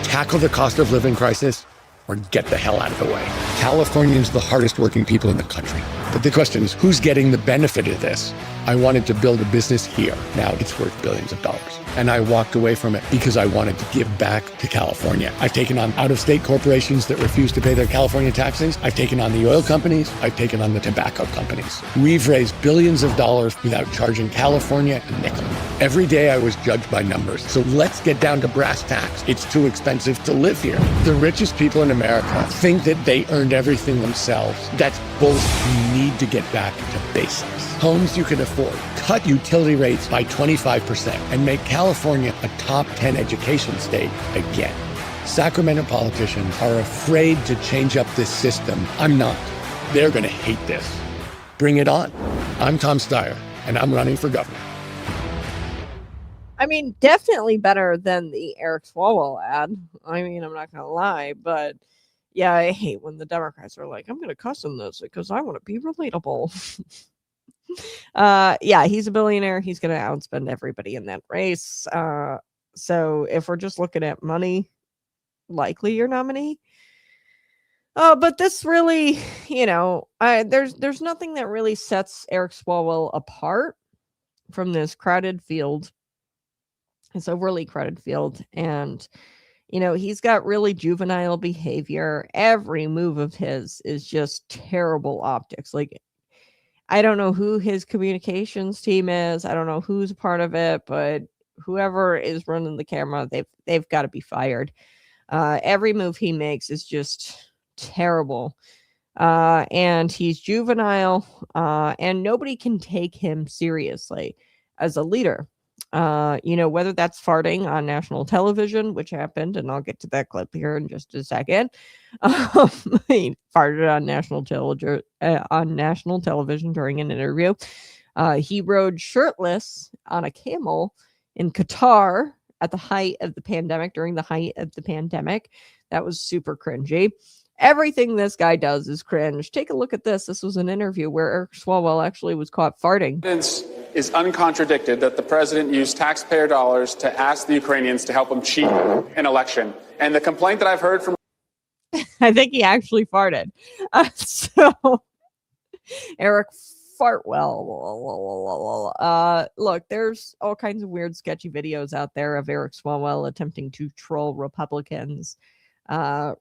Tackle the cost of living crisis or get the hell out of the way. Californians are the hardest working people in the country. But the question is, who's getting the benefit of this? I wanted to build a business here. Now it's worth billions of dollars. And I walked away from it because I wanted to give back to California. I've taken on out-of-state corporations that refuse to pay their California taxes. I've taken on the oil companies. I've taken on the tobacco companies. We've raised billions of dollars without charging California a nickel. Every day I was judged by numbers. So let's get down to brass tacks. It's too expensive to live here. The richest people in America think that they earned everything themselves. That's bullshit. You need to get back to basics. Homes you can afford. Cut utility rates by 25% and make California a top 10 education state again. Sacramento politicians are afraid to change up this system. I'm not. They're going to hate this. Bring it on. I'm Tom Steyer, and I'm running for governor. I mean, definitely better than the Eric Swalwell ad. I mean, I'm not going to lie, but yeah, I hate when the Democrats are like, I'm going to cuss in this because I want to be relatable. Yeah, he's a billionaire. He's going to outspend everybody in that race. So if we're just looking at money, likely your nominee. But this really, there's nothing that really sets Eric Swalwell apart from this crowded field. It's a really crowded field, and he's got really juvenile behavior. Every move of his is just terrible optics. Like, I don't know who his communications team is. I don't know who's a part of it, but whoever is running the camera, they've got to be fired. Every move he makes is just terrible. And he's juvenile, and nobody can take him seriously as a leader. Whether that's farting on national television, which happened, and I'll get to that clip here in just a second. He farted on national television during an interview. He rode shirtless on a camel in Qatar at the height of the pandemic, during the height of the pandemic. That was super cringy. Everything this guy does is cringe. Take a look at this. This was an interview where Eric Swalwell actually was caught farting. Evidence is uncontradicted that the president used taxpayer dollars to ask the Ukrainians to help him cheat an election. And the complaint that I've heard from... I think he actually farted. So Eric Fartwell. Look, there's all kinds of weird, sketchy videos out there of Eric Swalwell attempting to troll Republicans.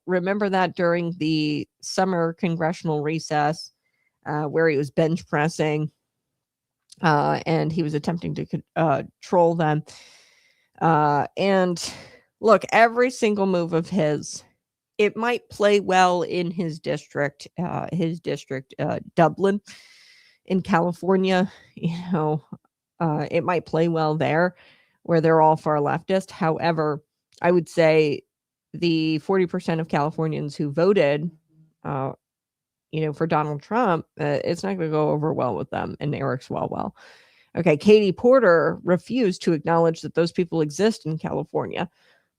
Remember that during the summer congressional recess, where he was bench pressing, and he was attempting to troll them. And look, every single move of his, it might play well in his district, Dublin in California. It might play well there where they're all far leftist. However, I would say the 40% of Californians who voted, for Donald Trump, it's not going to go over well with them and Eric Swalwell. Okay, Katie Porter refused to acknowledge that those people exist in California.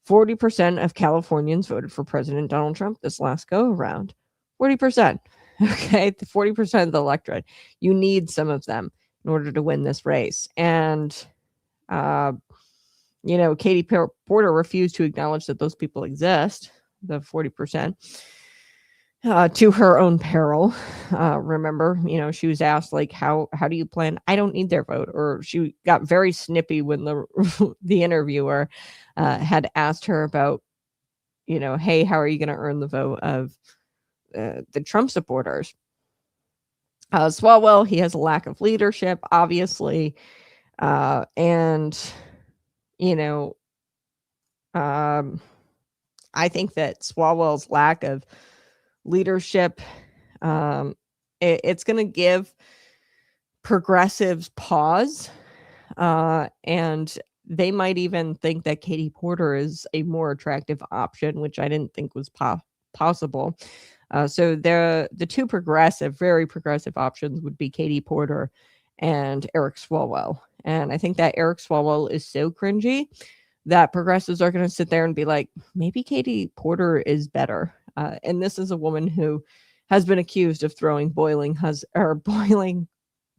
40% of Californians voted for President Donald Trump this last go around. 40%. Okay, the 40% of the electorate. You need some of them in order to win this race. And, Katie Porter refused to acknowledge that those people exist, the 40%. to her own peril. Remember, she was asked, like, how do you plan? I don't need their vote. Or she got very snippy when the interviewer had asked her about, hey, how are you going to earn the vote of the Trump supporters? Swalwell, he has a lack of leadership, obviously. And, I think that Swalwell's lack of leadership, it's going to give progressives pause, and they might even think that Katie Porter is a more attractive option, which I didn't think was possible. So the two very progressive options would be Katie Porter and Eric Swalwell. And I think that Eric Swalwell is so cringy that progressives are going to sit there and be like, maybe Katie Porter is better. And this is a woman who has been accused of throwing boiling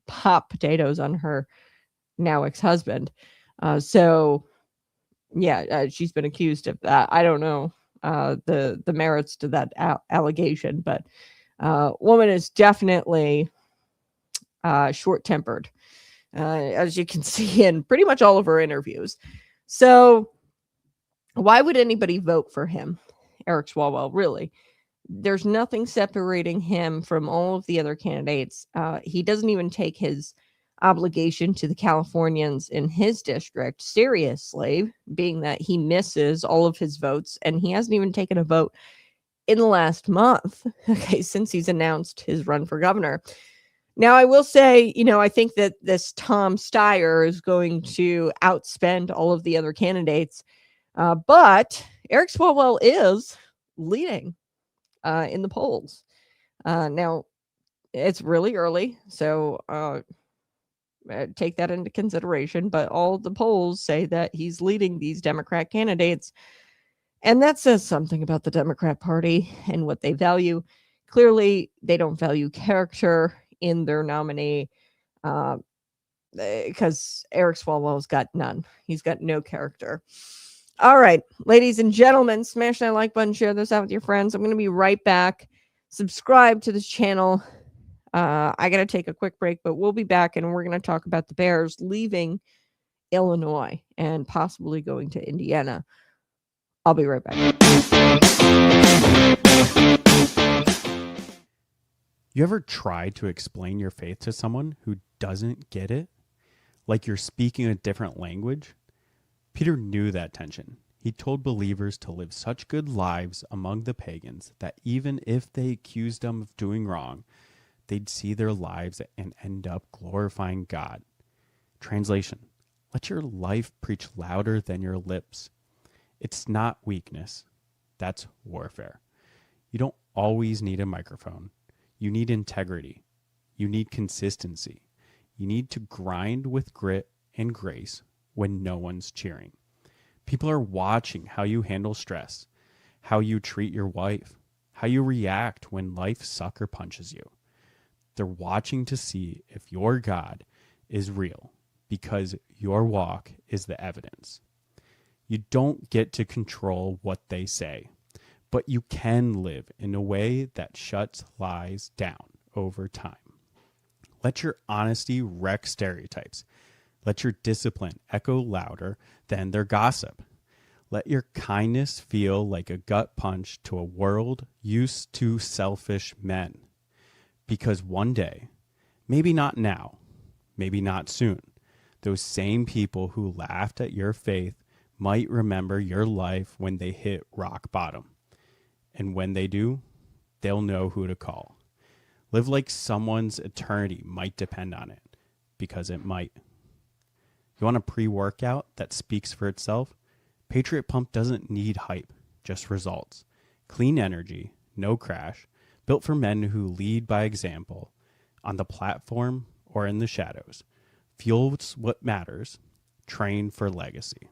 hot potatoes on her now ex-husband. So yeah, she's been accused of that. I don't know the merits to that allegation, but woman is definitely short-tempered, as you can see in pretty much all of her interviews. So why would anybody vote for him, Eric Swalwell? Really, there's nothing separating him from all of the other candidates. He doesn't even take his obligation to the Californians in his district seriously, being that he misses all of his votes, and he hasn't even taken a vote in the last month, since he's announced his run for governor. Now, I will say, I think that this Tom Steyer is going to outspend all of the other candidates, but Eric Swalwell is leading in the polls. Now, it's really early, so take that into consideration, but all the polls say that he's leading these Democrat candidates, and that says something about the Democrat Party and what they value. Clearly, they don't value character in their nominee, because Eric Swalwell's got none. He's got no character. All right, ladies and gentlemen, smash that like button, share this out with your friends. I'm going to be right back. Subscribe to this channel. I got to take a quick break, but we'll be back, and we're going to talk about the Bears leaving Illinois and possibly going to Indiana. I'll be right back. You ever tried to explain your faith to someone who doesn't get it? Like you're speaking a different language? Peter knew that tension. He told believers to live such good lives among the pagans that even if they accused them of doing wrong, they'd see their lives and end up glorifying God. Translation: let your life preach louder than your lips. It's not weakness. That's warfare. You don't always need a microphone. You need integrity. You need consistency. You need to grind with grit and grace when no one's cheering. People are watching how you handle stress, how you treat your wife, how you react when life sucker punches you. They're watching to see if your God is real, because your walk is the evidence. You don't get to control what they say, but you can live in a way that shuts lies down over time. Let your honesty wreck stereotypes. Let your discipline echo louder than their gossip. Let your kindness feel like a gut punch to a world used to selfish men. Because one day, maybe not now, maybe not soon, those same people who laughed at your faith might remember your life when they hit rock bottom. And when they do, they'll know who to call. Live like someone's eternity might depend on it, because it might. You want a pre-workout that speaks for itself? Patriot Pump doesn't need hype, just results. Clean energy, no crash, built for men who lead by example, on the platform or in the shadows. Fuels what matters. Train for legacy.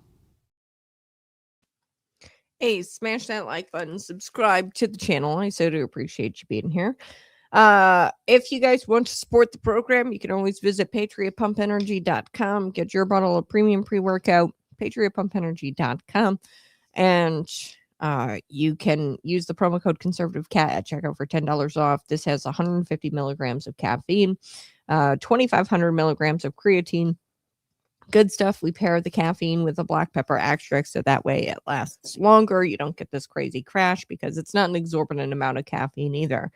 Hey, smash that like button, subscribe to the channel. I so do appreciate you being here. If you guys want to support the program, you can always visit patriotpumpenergy.com. Get your bottle of premium pre-workout, patriotpumpenergy.com. And You can use the promo code conservative cat at checkout for $10 off. This has 150 milligrams of caffeine, 2,500 milligrams of creatine. Good stuff. We pair the caffeine with the black pepper extract so that way it lasts longer. You don't get this crazy crash because it's not an exorbitant amount of caffeine either.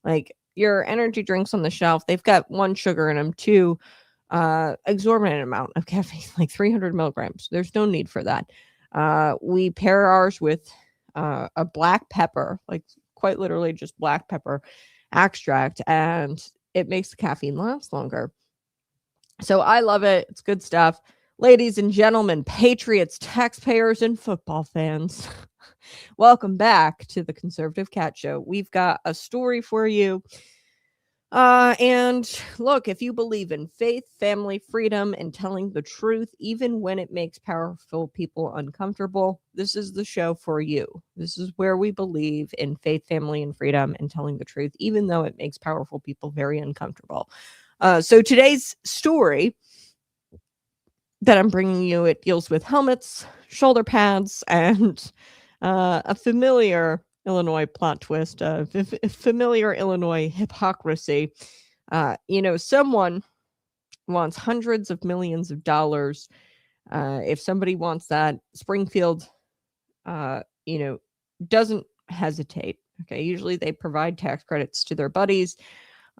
Like your energy drinks on the shelf, they've got 1 sugar in them, 2 exorbitant amount of caffeine, like 300 milligrams. There's no need for that. We pair ours with a black pepper, like quite literally just black pepper extract, and it makes the caffeine last longer. So I love it. It's good stuff. Ladies and gentlemen, patriots, taxpayers, and football fans, welcome back to the Conservative Cat Show. We've got a story for you. And look, if you believe in faith, family, freedom, and telling the truth, even when it makes powerful people uncomfortable, this is the show for you. This is where we believe in faith, family, and freedom and telling the truth, even though it makes powerful people very uncomfortable. So today's story that I'm bringing you, it deals with helmets, shoulder pads, and a familiar Illinois plot twist, familiar Illinois hypocrisy. Someone wants hundreds of millions of dollars. If somebody wants that, Springfield, doesn't hesitate. Okay, usually they provide tax credits to their buddies,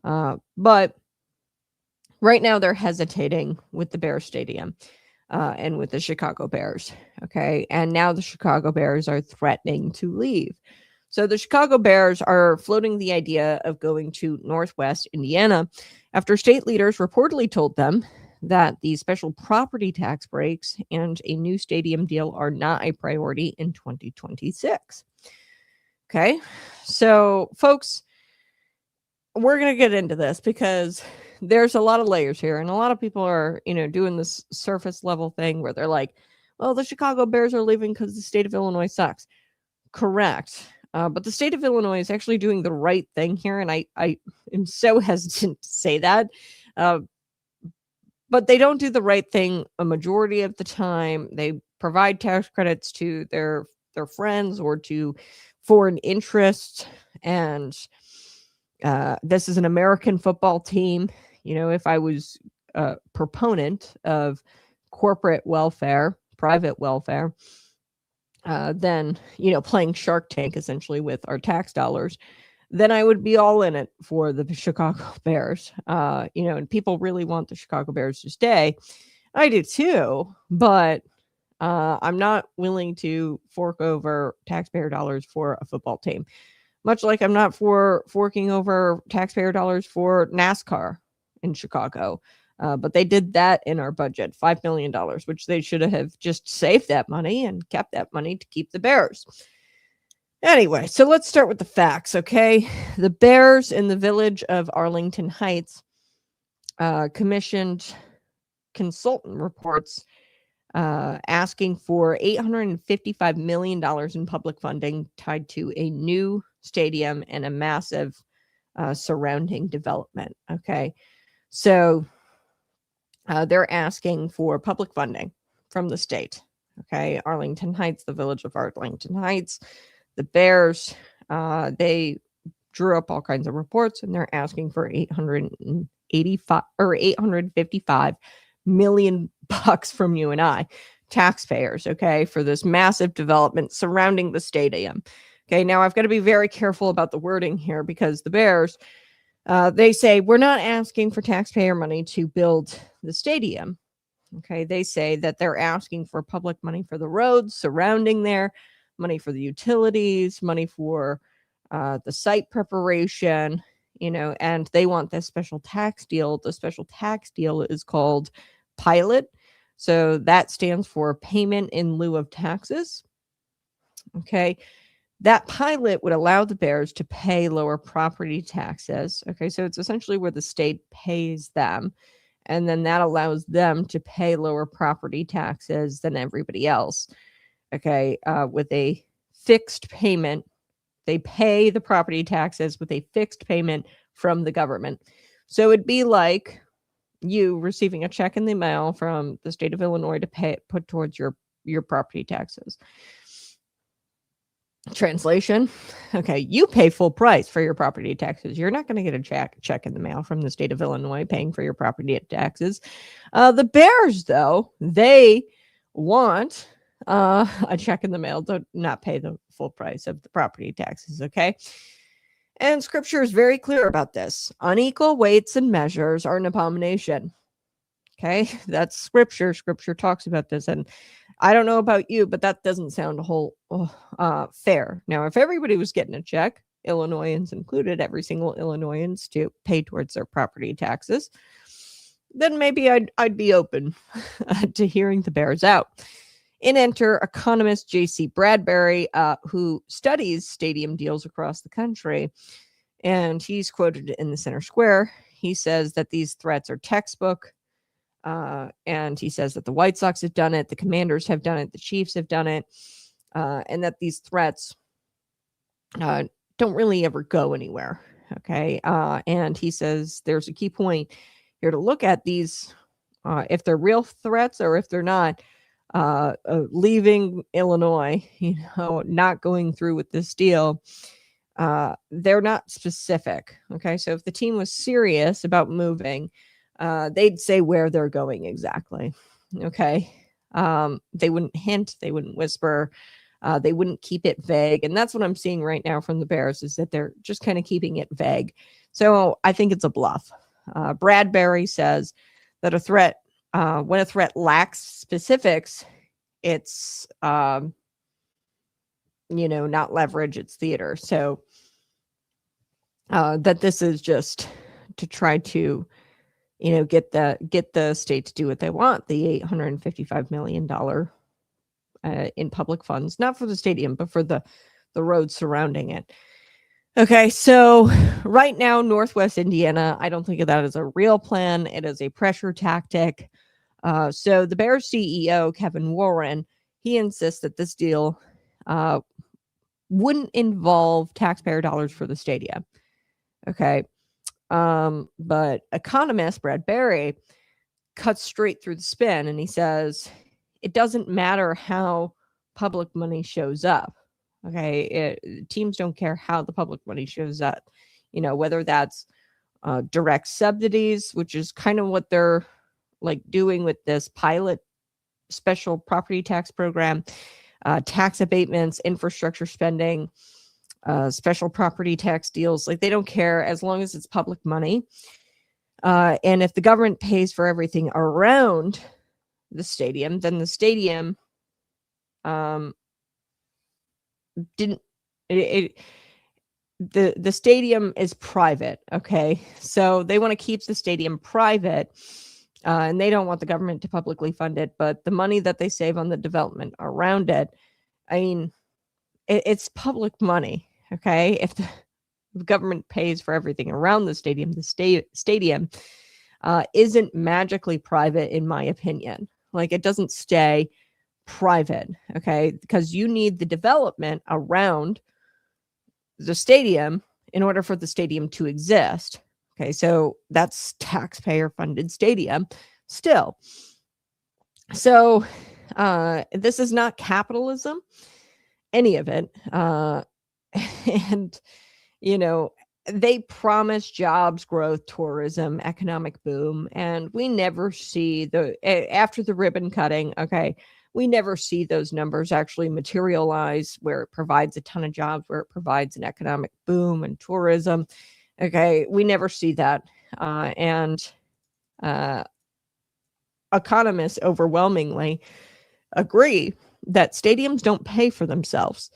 but right now they're hesitating with the Bears Stadium and with the Chicago Bears. Okay, and now the Chicago Bears are threatening to leave. So the Chicago Bears are floating the idea of going to Northwest Indiana after state leaders reportedly told them that the special property tax breaks and a new stadium deal are not a priority in 2026. Okay, so folks, we're going to get into this because there's a lot of layers here, and a lot of people are, doing this surface level thing where they're like, well, the Chicago Bears are leaving because the state of Illinois sucks. Correct. But the state of Illinois is actually doing the right thing here, and I am so hesitant to say that. But they don't do the right thing a majority of the time. They provide tax credits to their friends or to foreign interests, and this is an American football team. If I was a proponent of corporate welfare, private welfare, then, playing Shark Tank essentially with our tax dollars, then I would be all in it for the Chicago Bears. And people really want the Chicago Bears to stay. I do too, but I'm not willing to fork over taxpayer dollars for a football team. Much like I'm not for forking over taxpayer dollars for NASCAR in Chicago. But they did that in our budget, $5 million, which they should have just saved that money and kept that money to keep the Bears. Anyway, so let's start with the facts, okay? The Bears in the village of Arlington Heights commissioned consultant reports asking for $855 million in public funding tied to a new stadium and a massive surrounding development, okay? So they're asking for public funding from the state. Okay, Arlington Heights, the village of Arlington Heights, the Bears, they drew up all kinds of reports, and they're asking for $855 million from you and I, taxpayers. Okay, for this massive development surrounding the stadium. Okay, now I've got to be very careful about the wording here because the Bears, they say we're not asking for taxpayer money to build the stadium. Okay, they say that they're asking for public money for the roads surrounding there, money for the utilities, money for the site preparation, and they want this special tax deal. The special tax deal is called PILOT. So that stands for payment in lieu of taxes. Okay. That pilot would allow the Bears to pay lower property taxes. Okay, so it's essentially where the state pays them, and then that allows them to pay lower property taxes than everybody else. Okay, with a fixed payment, they pay the property taxes with a fixed payment from the government. So it'd be like you receiving a check in the mail from the state of Illinois to put towards your property taxes. Translation. Okay, you pay full price for your property taxes. You're not going to get a check in the mail from the state of Illinois paying for your property taxes. The Bears, though, they want a check in the mail to not pay the full price of the property taxes. Okay. And scripture is very clear about this. Unequal weights and measures are an abomination. Okay, that's scripture. Scripture talks about this. And I don't know about you, but that doesn't sound a whole fair. Now, if everybody was getting a check, Illinoisans included, every single Illinoisans to pay towards their property taxes, then maybe I'd be open to hearing the Bears out. In enter economist J.C. Bradbury, who studies stadium deals across the country, and he's quoted in the Center Square. He says that these threats are textbook. And he says that the White Sox have done it, the Commanders have done it, the Chiefs have done it, and that these threats don't really ever go anywhere. Okay. And he says there's a key point here to look at these, if they're real threats or if they're not, leaving Illinois, not going through with this deal. They're not specific. Okay. So if the team was serious about moving, they'd say where they're going exactly. Okay. They wouldn't hint, they wouldn't whisper, they wouldn't keep it vague. And that's what I'm seeing right now from the Bears, is that they're just kind of keeping it vague. So I think it's a bluff. Bradbury says that a threat, when a threat lacks specifics, it's, not leverage, it's theater. So that this is just to try to, get the state to do what they want, the $855 million in public funds, not for the stadium, but for the roads surrounding it. Okay, so right now, Northwest Indiana, I don't think of that as a real plan. It is a pressure tactic. So the Bears CEO, Kevin Warren, he insists that this deal wouldn't involve taxpayer dollars for the stadium. Okay. But economist Bradbury cuts straight through the spin, and he says it doesn't matter how public money shows up. Okay, teams don't care how the public money shows up. Whether that's direct subsidies, which is kind of what they're like doing with this pilot special property tax program, tax abatements, infrastructure spending, special property tax deals. Like, they don't care as long as it's public money. And if the government pays for everything around the stadium, then the stadium the stadium is private. Okay. So they want to keep the stadium private, and they don't want the government to publicly fund it, but the money that they save on the development around it, I mean, it's public money. Okay. If the government pays for everything around the stadium isn't magically private, in my opinion. Like, it doesn't stay private. Okay. Because you need the development around the stadium in order for the stadium to exist. Okay. So that's taxpayer funded stadium still. So this is not capitalism, any of it. And, they promise jobs, growth, tourism, economic boom, and we never see after the ribbon cutting. Okay. We never see those numbers actually materialize, where it provides a ton of jobs, where it provides an economic boom and tourism. Okay. We never see that. And economists overwhelmingly agree that stadiums don't pay for themselves.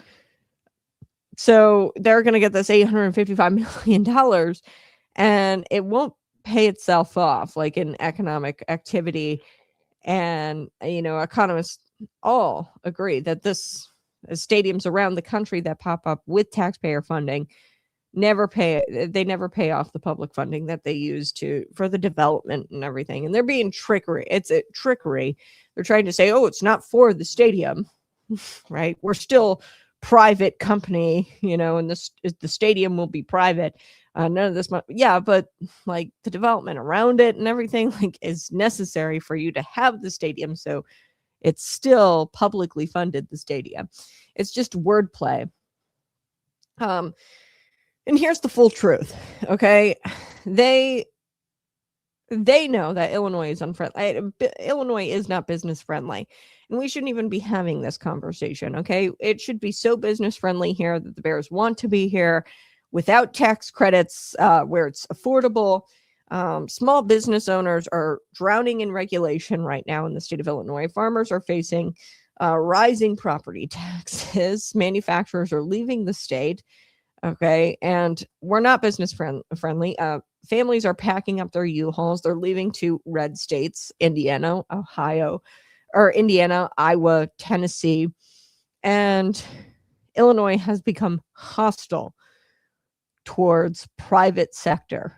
So they're going to get this $855 million, and it won't pay itself off like in economic activity. And, economists all agree that stadiums around the country that pop up with taxpayer funding never pay off the public funding that they use for the development and everything. And they're being trickery. It's a trickery. They're trying to say, oh, it's not for the stadium, right? We're still private company, and the stadium will be private. None of this money. Yeah, but like the development around it and everything is necessary for you to have the stadium. So it's still publicly funded, the stadium. It's just wordplay. And here's the full truth. Okay. They know that Illinois is unfriendly. Illinois is not business friendly. And we shouldn't even be having this conversation. Okay. It should be so business friendly here that the Bears want to be here without tax credits, where it's affordable. Small business owners are drowning in regulation right now in the state of Illinois. Farmers are facing rising property taxes. Manufacturers are leaving the state. Okay. And we're not business friendly. Families are packing up their U-Hauls. They're leaving to red states, Indiana, Iowa, Tennessee. And Illinois has become hostile towards the private sector.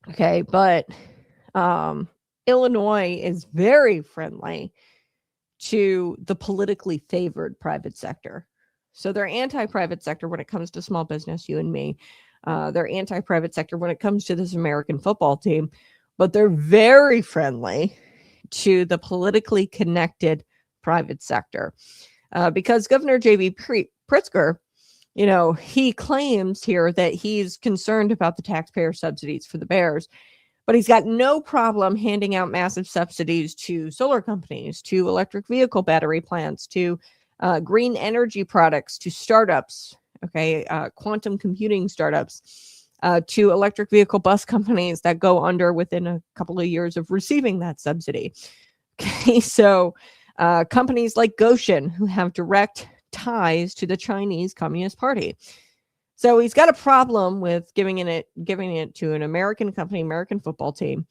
Okay. But Illinois is very friendly to the politically favored private sector. So they're anti-private sector when it comes to small business, you and me. They're anti-private sector when it comes to this American football team, but they're very friendly to the politically connected private sector. Because Governor J.B. Pritzker, he claims here that he's concerned about the taxpayer subsidies for the Bears, but he's got no problem handing out massive subsidies to solar companies, to electric vehicle battery plants, to green energy products, to startups, quantum computing startups, to electric vehicle bus companies that go under within a couple of years of receiving that subsidy. Okay, so companies like Goshen, who have direct ties to the Chinese Communist Party. So he's got a problem with giving it to an American company, American football team,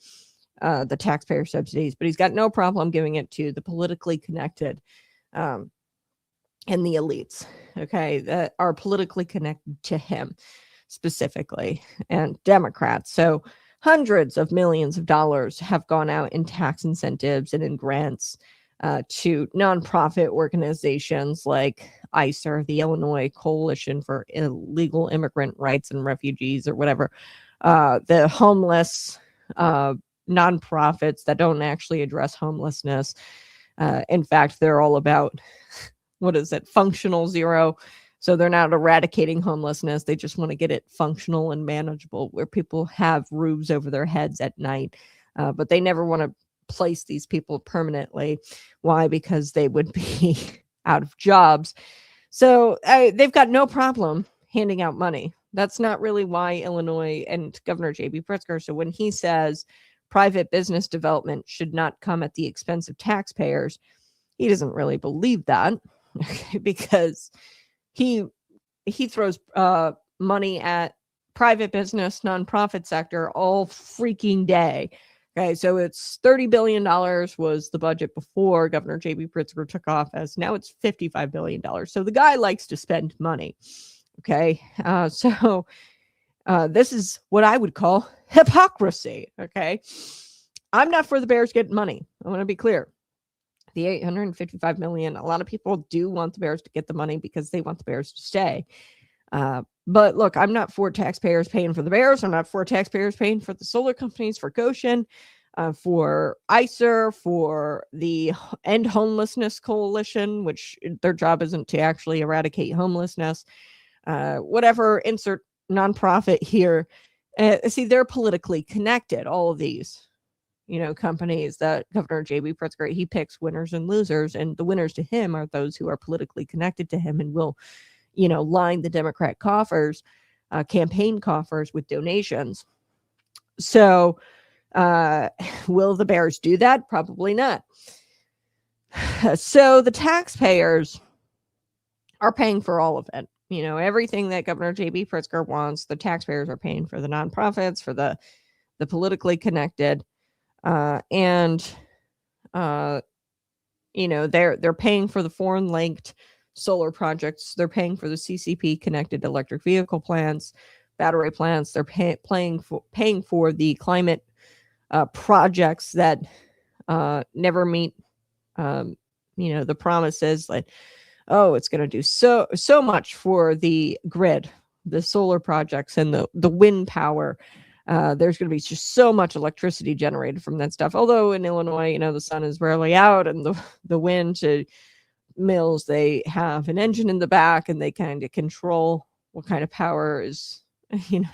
the taxpayer subsidies, but he's got no problem giving it to the politically connected and the elites, that are politically connected to him specifically, and Democrats. So hundreds of millions of dollars have gone out in tax incentives and in grants to nonprofit organizations like ICER, the Illinois Coalition for Illegal Immigrant Rights and Refugees, or whatever, the homeless nonprofits that don't actually address homelessness. In fact, they're all about functional zero. So they're not eradicating homelessness. They just want to get it functional and manageable, where people have roofs over their heads at night. But they never want to place these people permanently. Why? Because they would be out of jobs. So they've got no problem handing out money. That's not really why Illinois and Governor J.B. Pritzker. So when he says private business development should not come at the expense of taxpayers, he doesn't really believe that. Because he throws money at private business, nonprofit sector all freaking day. Okay, so it's $30 billion was the budget before Governor J.B. Pritzker took office. Now it's $55 billion. So the guy likes to spend money. Okay, so this is what I would call hypocrisy. Okay, I'm not for the Bears getting money. I want to be clear. The $855 million, a lot of people do want the Bears to get the money because they want the Bears to stay. But look, I'm not for taxpayers paying for the Bears. I'm not for taxpayers paying for the solar companies, for Goshen, for ICER, for the End Homelessness Coalition, which their job isn't to actually eradicate homelessness. Whatever, insert nonprofit here. See, they're politically connected, all of these. Companies that Governor J.B. Pritzker, he picks winners and losers, and the winners to him are those who are politically connected to him and will, line the Democrat coffers, campaign coffers with donations. So will the Bears do that? Probably not. So the taxpayers are paying for all of it. Everything that Governor J.B. Pritzker wants, the taxpayers are paying for the nonprofits, for the politically connected. They're paying for the foreign linked solar projects. They're paying for the CCP connected electric vehicle plants, battery plants. They're paying for the climate projects that never meet the promises, like, oh, it's going to do so much for the grid, the solar projects and the wind power. There's going to be just so much electricity generated from that stuff. Although in Illinois, the sun is rarely out, and the wind to mills, they have an engine in the back, and they kind of control what kind of power is,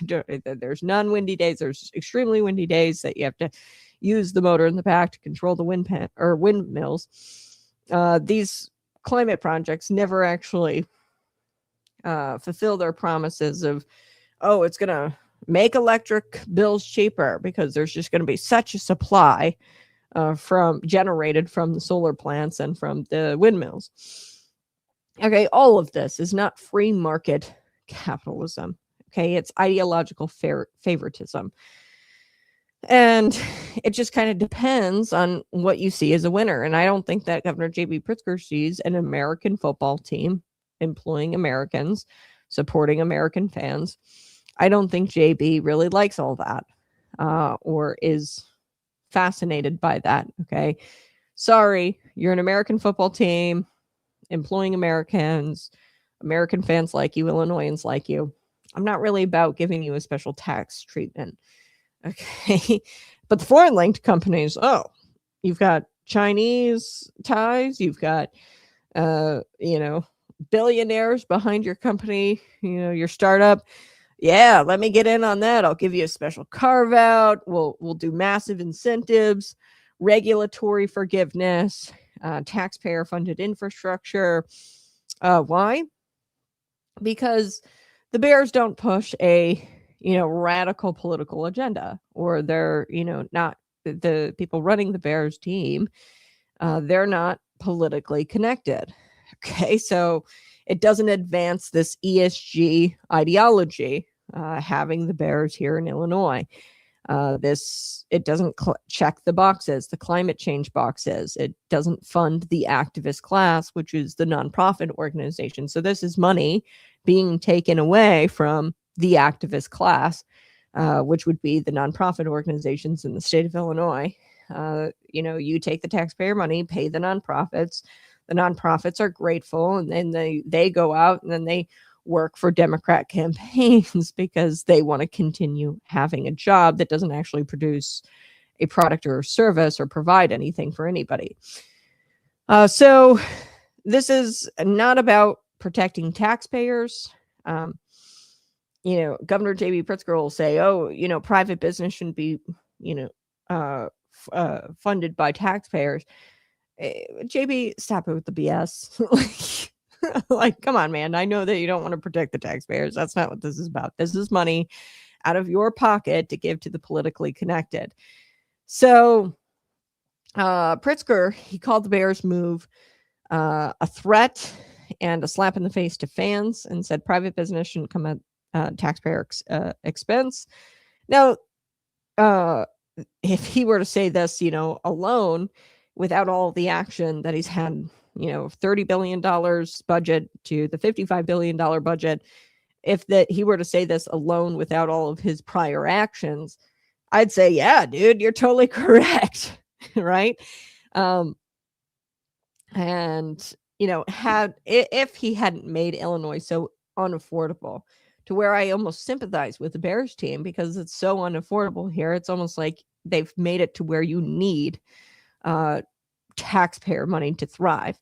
there's non-windy days, there's extremely windy days that you have to use the motor in the back to control the windmills. These climate projects never actually fulfill their promises of, oh, it's going to make electric bills cheaper because there's just going to be such a supply generated from the solar plants and from the windmills. Okay, all of this is not free market capitalism. Okay, it's ideological favoritism. And it just kind of depends on what you see as a winner. And I don't think that Governor J.B. Pritzker sees an American football team employing Americans, supporting American fans. I don't think JB really likes all that or is fascinated by that. Okay. Sorry, you're an American football team employing Americans. American fans like you, Illinoisans like you. I'm not really about giving you a special tax treatment. Okay. But the foreign linked companies, oh, you've got Chinese ties, you've got, billionaires behind your company, your startup. Yeah, let me get in on that. I'll give you a special carve out. We'll do massive incentives, regulatory forgiveness, taxpayer funded infrastructure. Why? Because the Bears don't push a radical political agenda, or they're not the people running the Bears team. They're not politically connected. Okay, so it doesn't advance this ESG ideology, having the Bears here in Illinois. It doesn't check the boxes, the climate change boxes. It doesn't fund the activist class, which is the nonprofit organization. So this is money being taken away from the activist class, which would be the nonprofit organizations in the state of Illinois. You take the taxpayer money, pay the nonprofits. The nonprofits are grateful, and then they go out and then they work for Democrat campaigns because they want to continue having a job that doesn't actually produce a product or service or provide anything for anybody. So this is not about protecting taxpayers. Governor J.B. Pritzker will say, oh, private business shouldn't be, funded by taxpayers. JB, stop it with the BS. Like, come on, man. I know that you don't want to protect the taxpayers. That's not what this is about. This is money out of your pocket to give to the politically connected. So Pritzker, he called the Bears move a threat and a slap in the face to fans, and said private business shouldn't come at taxpayer expense. Now, if he were to say this, alone, without all the action that he's had, $30 billion budget to the $55 billion budget, if he were to say this alone without all of his prior actions, I'd say, yeah, dude, you're totally correct. Right. If he hadn't made Illinois so unaffordable, to where I almost sympathize with the Bears team, because it's so unaffordable here. It's almost like they've made it to where you need taxpayer money to thrive.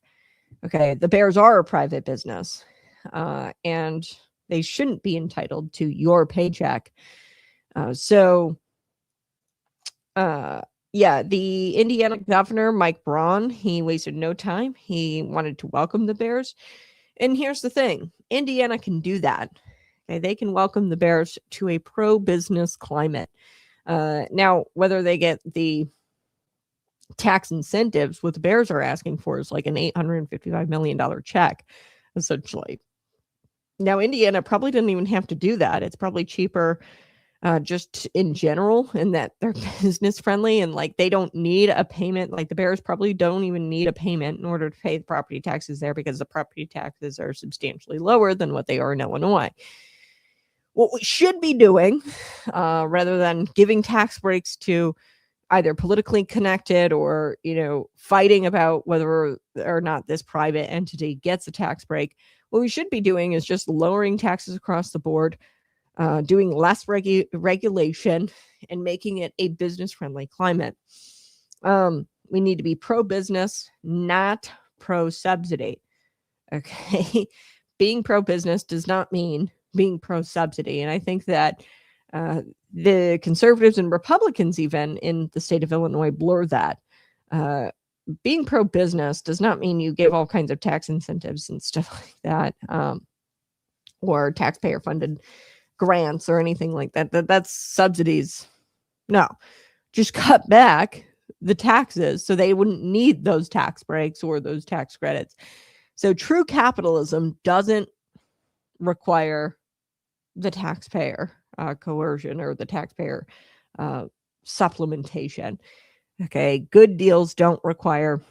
Okay, the Bears are a private business, and they shouldn't be entitled to your paycheck. The Indiana governor, Mike Braun, he wasted no time. He wanted to welcome the Bears. And here's the thing. Indiana can do that. Okay, they can welcome the Bears to a pro-business climate. Now, whether they get the tax incentives, what the Bears are asking for is like an $855 million check, essentially. Now, Indiana probably didn't even have to do that. It's probably cheaper just in general, in that they're business friendly, and like they don't need a payment. Like the Bears probably don't even need a payment in order to pay the property taxes there, because the property taxes are substantially lower than what they are in Illinois. What we should be doing, rather than giving tax breaks to either politically connected or, fighting about whether or not this private entity gets a tax break, what we should be doing is just lowering taxes across the board, doing less regulation, and making it a business-friendly climate. We need to be pro-business, not pro-subsidy. Okay. Being pro-business does not mean being pro-subsidy. And I think that the conservatives and Republicans, even in the state of Illinois, blur that. Being pro-business does not mean you give all kinds of tax incentives and stuff like that, or taxpayer-funded grants or anything like that. That's subsidies. No, just cut back the taxes so they wouldn't need those tax breaks or those tax credits. So true capitalism doesn't require the taxpayer coercion or the taxpayer supplementation. Okay, good deals don't require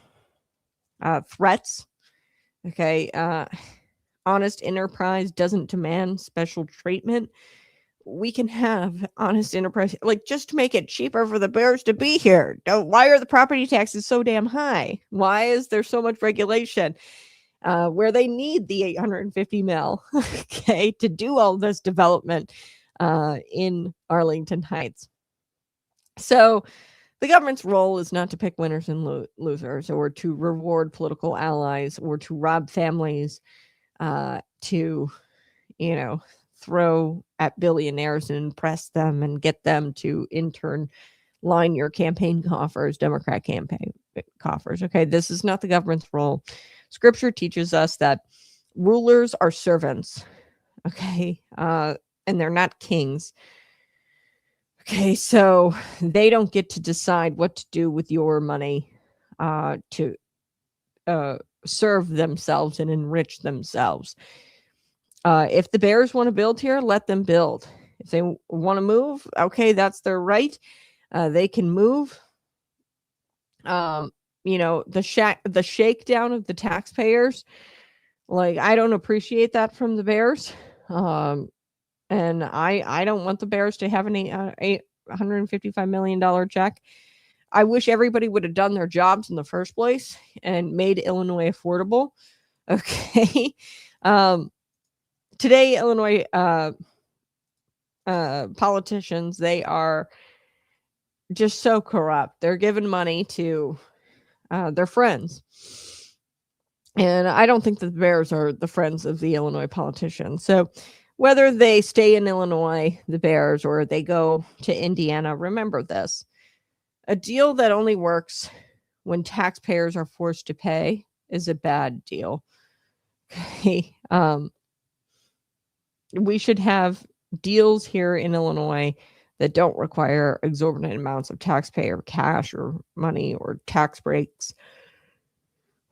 threats. Okay, honest enterprise doesn't demand special treatment. We can have honest enterprise, like, just to make it cheaper for the bears to be here. Why are the property taxes so damn high? Why is there so much regulation? Where they need the 850 mil, okay, to do all this development in Arlington Heights. So the government's role is not to pick winners and losers, or to reward political allies, or to rob families, to, throw at billionaires and impress them and get them to in turn line your campaign coffers, Democrat campaign coffers. Okay, this is not the government's role. Scripture teaches us that rulers are servants, okay, and they're not kings. Okay, so they don't get to decide what to do with your money to serve themselves and enrich themselves. If the bears want to build here, let them build. If they want to move, okay, that's their right. They can move. The shakedown of the taxpayers, like, I don't appreciate that from the bears. And I don't want the bears to have any $155 million check. I wish everybody would have done their jobs in the first place and made Illinois affordable. Okay. Today, Illinois politicians, they are just so corrupt. They're giving money to their friends. And I don't think that the bears are the friends of the Illinois politicians. So whether they stay in Illinois, the bears, or they go to Indiana, remember this. A deal that only works when taxpayers are forced to pay is a bad deal. Okay. We should have deals here in Illinois that don't require exorbitant amounts of taxpayer cash or money or tax breaks.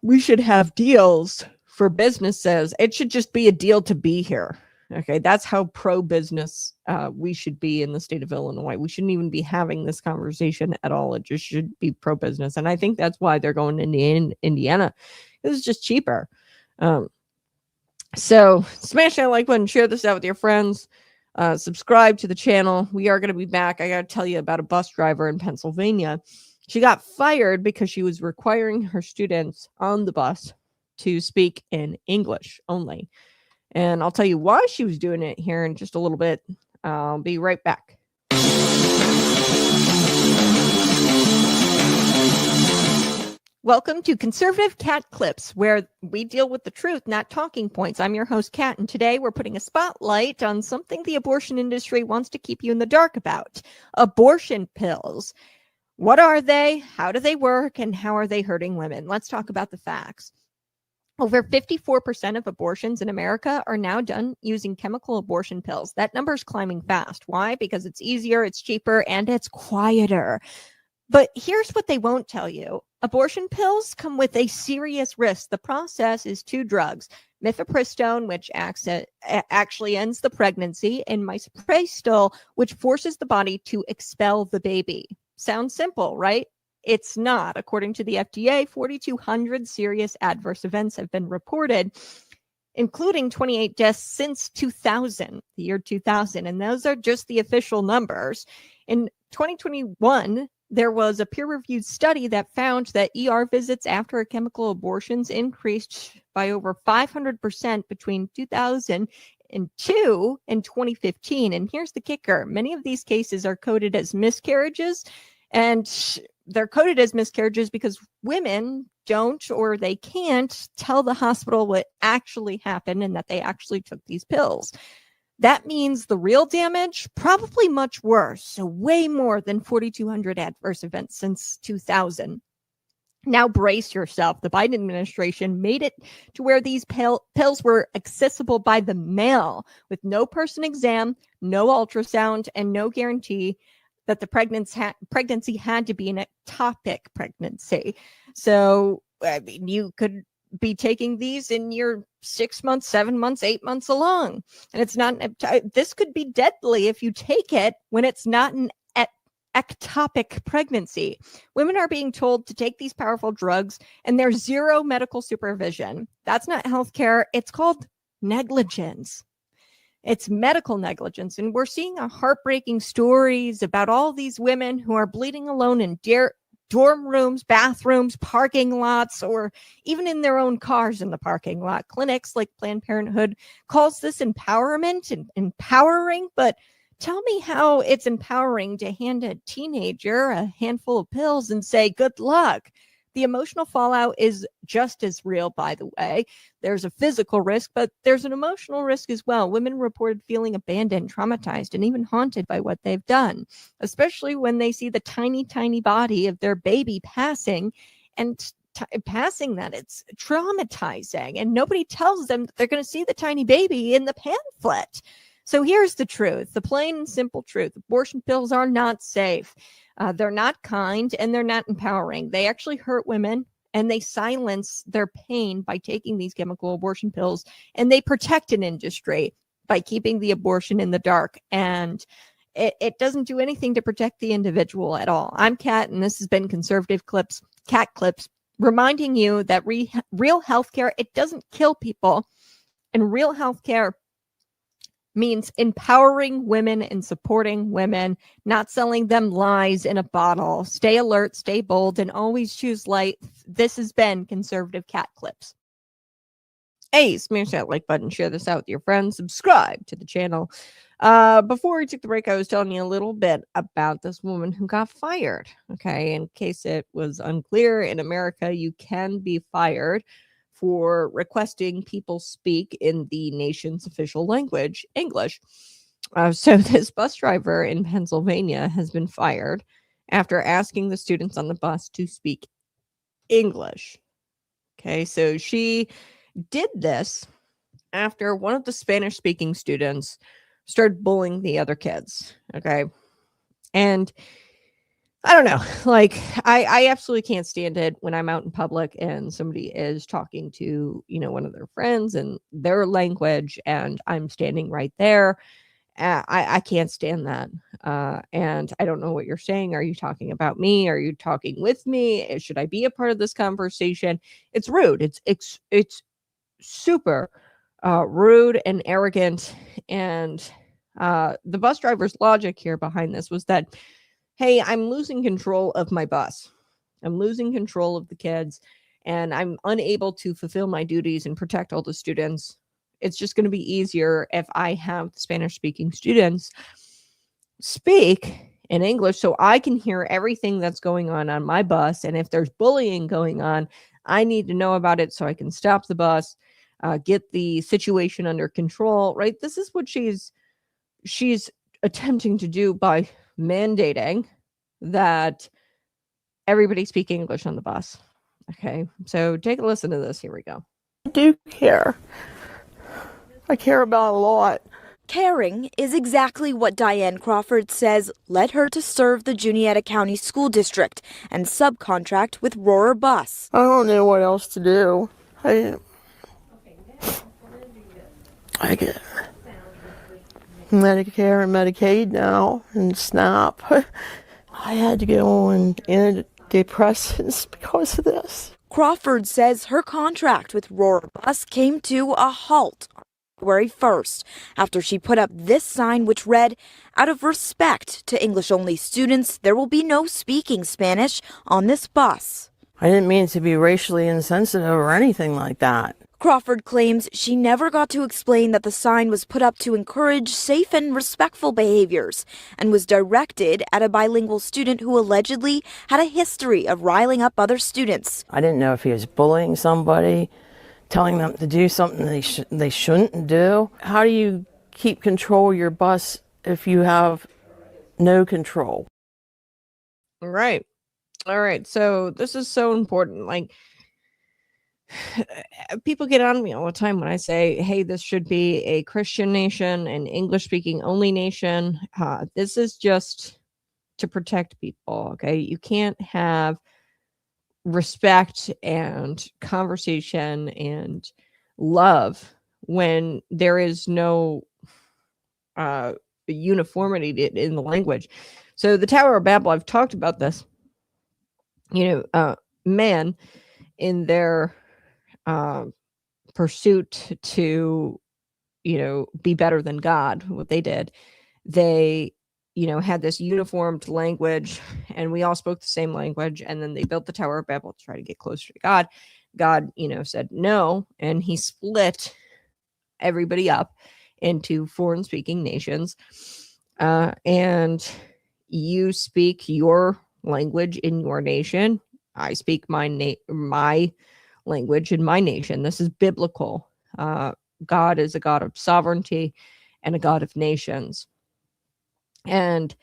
We should have deals for businesses. It should just be a deal to be here. Okay, that's how pro-business we should be in the state of Illinois. We shouldn't even be having this conversation at all. It just should be pro-business. And I think that's why they're going to Indiana. It's just cheaper. So smash that like button, share this out with your friends, subscribe to the channel. We are going to be back. I got to tell you about a bus driver in Pennsylvania. She got fired because she was requiring her students on the bus to speak in English only. And I'll tell you why she was doing it here in just a little bit. I'll be right back. Welcome to Conservative Cat Clips, where we deal with the truth, not talking points. I'm your host, Kat, and today we're putting a spotlight on something the abortion industry wants to keep you in the dark about: abortion pills. What are they? How do they work? And how are they hurting women? Let's talk about the facts. Over 54% of abortions in America are now done using chemical abortion pills. That number is climbing fast. Why? Because it's easier, it's cheaper, and it's quieter. But here's what they won't tell you. Abortion pills come with a serious risk. The process is two drugs: mifepristone, which actually ends the pregnancy, and misoprostol, which forces the body to expel the baby. Sounds simple, right? It's not. According to the FDA, 4,200 serious adverse events have been reported, including 28 deaths since 2000, the year 2000. And those are just the official numbers. In 2021, there was a peer-reviewed study that found that ER visits after chemical abortions increased by over 500% between 2002 and 2015. And here's the kicker. Many of these cases are coded as miscarriages, and they're coded as miscarriages because women don't or they can't tell the hospital what actually happened and that they actually took these pills. That means the real damage, probably much worse. So way more than 4,200 adverse events since 2000. Now brace yourself. The Biden administration made it to where these pills were accessible by the mail with no person exam, no ultrasound, and no guarantee that the pregnancy had to be an ectopic pregnancy. So, I mean, you could be taking these in your 6 months, 7 months, 8 months along. And it's not, this could be deadly if you take it when it's not an ectopic pregnancy. Women are being told to take these powerful drugs and there's zero medical supervision. That's not healthcare. It's called negligence. It's medical negligence. And we're seeing heartbreaking stories about all these women who are bleeding alone in dorm rooms, bathrooms, parking lots, or even in their own cars in the parking lot. Clinics like Planned Parenthood calls this empowerment and empowering, but tell me how it's empowering to hand a teenager a handful of pills and say, good luck. The emotional fallout is just as real, by the way. There's a physical risk, but there's an emotional risk as well. Women reported feeling abandoned, traumatized, and even haunted by what they've done, especially when they see the tiny, tiny body of their baby passing and passing that. It's traumatizing, and nobody tells them that they're going to see the tiny baby in the pamphlet. So here's the truth, the plain and simple truth. Abortion pills are not safe. They're not kind, and they're not empowering. They actually hurt women, and they silence their pain by taking these chemical abortion pills, and they protect an industry by keeping the abortion in the dark. And it doesn't do anything to protect the individual at all. I'm Kat, and this has been Conservative Clips, Cat Clips, reminding you that real healthcare, it doesn't kill people, and real healthcare means empowering women and supporting women, not selling them lies in a bottle. Stay alert, stay bold, and always choose light. This has been Conservative Cat Clips. Hey, smash that like button, share this out with your friends, subscribe to the channel. Before we took the break, I was telling you a little bit about this woman who got fired. Okay, in case it was unclear, in America, you can be fired for requesting people speak in the nation's official language, English. So this bus driver in Pennsylvania has been fired after asking the students on the bus to speak English. Okay, so she did this after one of the Spanish-speaking students started bullying the other kids. Okay, and I don't know, like, I absolutely can't stand it when I'm out in public and somebody is talking to, one of their friends in their language and I'm standing right there. I can't stand that. And I don't know what you're saying. Are you talking about me? Are you talking with me? Should I be a part of this conversation? It's rude. It's super rude and arrogant. And the bus driver's logic here behind this was that, hey, I'm losing control of my bus. I'm losing control of the kids, and I'm unable to fulfill my duties and protect all the students. It's just going to be easier if I have Spanish-speaking students speak in English so I can hear everything that's going on my bus. And if there's bullying going on, I need to know about it so I can stop the bus, get the situation under control, right? This is what she's attempting to do by mandating that everybody speak English on the bus. Okay, so take a listen to this. Here we go. I do care. I care about a lot. Caring is exactly what Diane Crawford says led her to serve the Juniata County School District and subcontract with Rohrer Bus. I don't know what else to do. I get Medicare and Medicaid now and SNAP. I had to go on antidepressants because of this. Crawford says her contract with Rohrer Bus came to a halt on February 1st after she put up this sign which read, "Out of respect to English-only students, there will be no speaking Spanish on this bus." I didn't mean to be racially insensitive or anything like that. Crawford claims she never got to explain that the sign was put up to encourage safe and respectful behaviors and was directed at a bilingual student who allegedly had a history of riling up other students. I didn't know if he was bullying somebody, telling them to do something they shouldn't do. How do you keep control of your bus if you have no control? Right. All right. So this is so important. Like, people get on me all the time when I say, hey, this should be a Christian nation, an English speaking only nation. This is just to protect people. Okay. You can't have respect and conversation and love when there is no uniformity in the language. So the Tower of Babel, I've talked about this, man in their pursuit to, be better than God, what they did, they, had this uniformed language and we all spoke the same language. And then they built the Tower of Babel to try to get closer to God. God, said no. And he split everybody up into foreign speaking nations. And you speak your language in your nation. I speak my language in my nation. This is biblical. God is a God of sovereignty and a God of nations. And,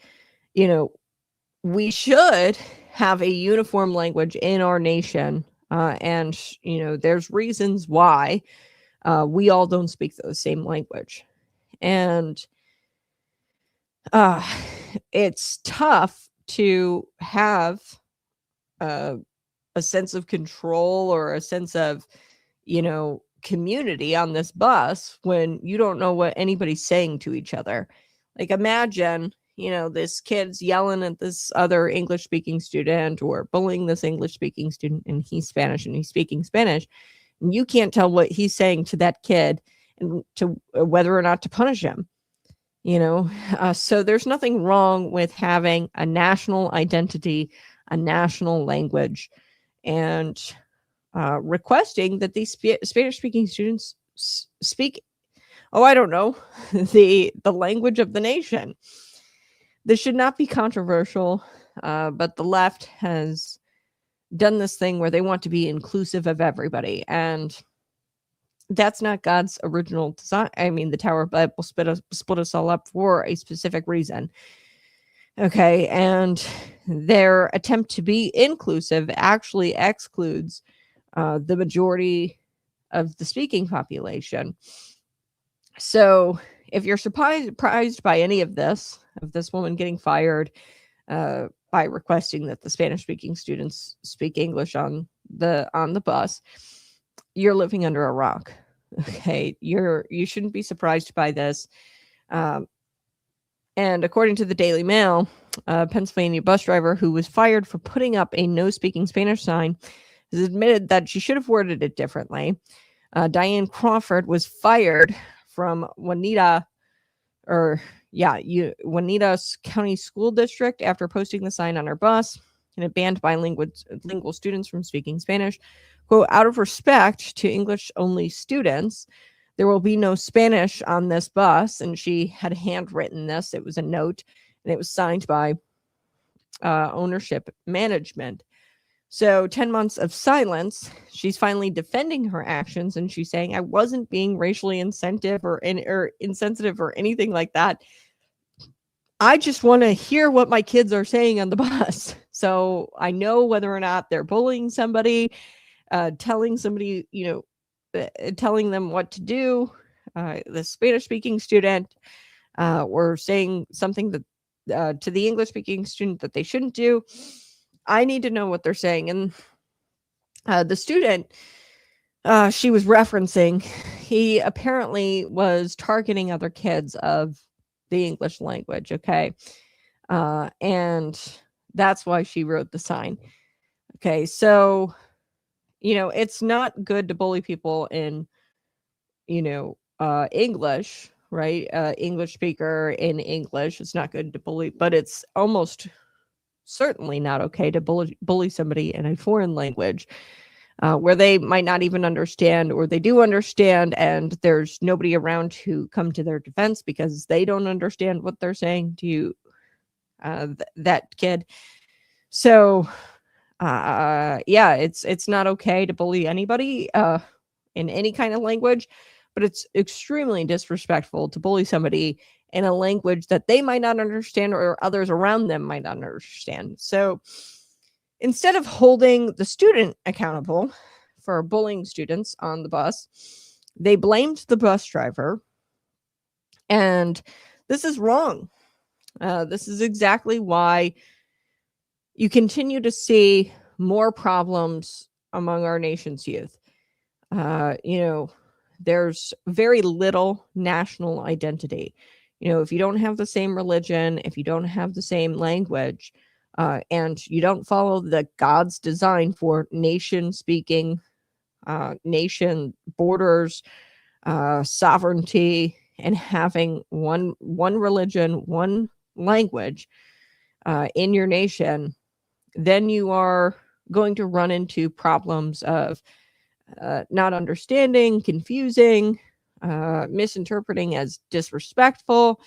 we should have a uniform language in our nation. And, there's reasons why we all don't speak the same language. And it's tough to have a sense of control or a sense of, community on this bus when you don't know what anybody's saying to each other. Like, imagine, this kid's yelling at this other English speaking student or bullying this English speaking student, and he's Spanish and he's speaking Spanish. And you can't tell what he's saying to that kid and to whether or not to punish him. So there's nothing wrong with having a national identity, a national language, and requesting that these Spanish-speaking students speak, the language of the nation. This should not be controversial, but the left has done this thing where they want to be inclusive of everybody, and that's not God's original design. I mean, the Tower of Babel split us all up for a specific reason. Okay, and their attempt to be inclusive actually excludes the majority of the speaking population. So if you're surprised by any of this woman getting fired by requesting that the Spanish-speaking students speak English on the bus, you're living under a rock. Okay, you shouldn't be surprised by this. And according to the Daily Mail, a Pennsylvania bus driver who was fired for putting up a no speaking Spanish sign has admitted that she should have worded it differently. Diane Crawford was fired from Juanita County School District after posting the sign on her bus, and it banned bilingual students from speaking Spanish. Quote, out of respect to English-only students, there will be no Spanish on this bus. And she had handwritten this. It was a note, and it was signed by ownership management. So 10 months of silence, she's finally defending her actions, and she's saying, I wasn't being racially insensitive or anything like that. I just want to hear what my kids are saying on the bus. So I know whether or not they're bullying somebody, telling somebody, telling them what to do, the Spanish-speaking student, or saying something that to the English-speaking student that they shouldn't do. I need to know what they're saying. And the student she was referencing, he apparently was targeting other kids of the English language. Okay. And that's why she wrote the sign. Okay. So, it's not good to bully people in, English, right? English speaker in English. It's not good to bully, but it's almost certainly not okay to bully somebody in a foreign language. where they might not even understand, or they do understand, and there's nobody around to come to their defense because they don't understand what they're saying to that kid. So, yeah, it's not okay to bully anybody in any kind of language, but it's extremely disrespectful to bully somebody in a language that they might not understand or others around them might not understand. So instead of holding the student accountable for bullying students on the bus, they blamed the bus driver. And this is wrong. This is exactly why you continue to see more problems among our nation's youth. There's very little national identity. If you don't have the same religion, if you don't have the same language, and you don't follow the God's design for nation speaking, nation borders, sovereignty, and having one religion, one language in your nation, then you are going to run into problems of not understanding, confusing, misinterpreting as disrespectful.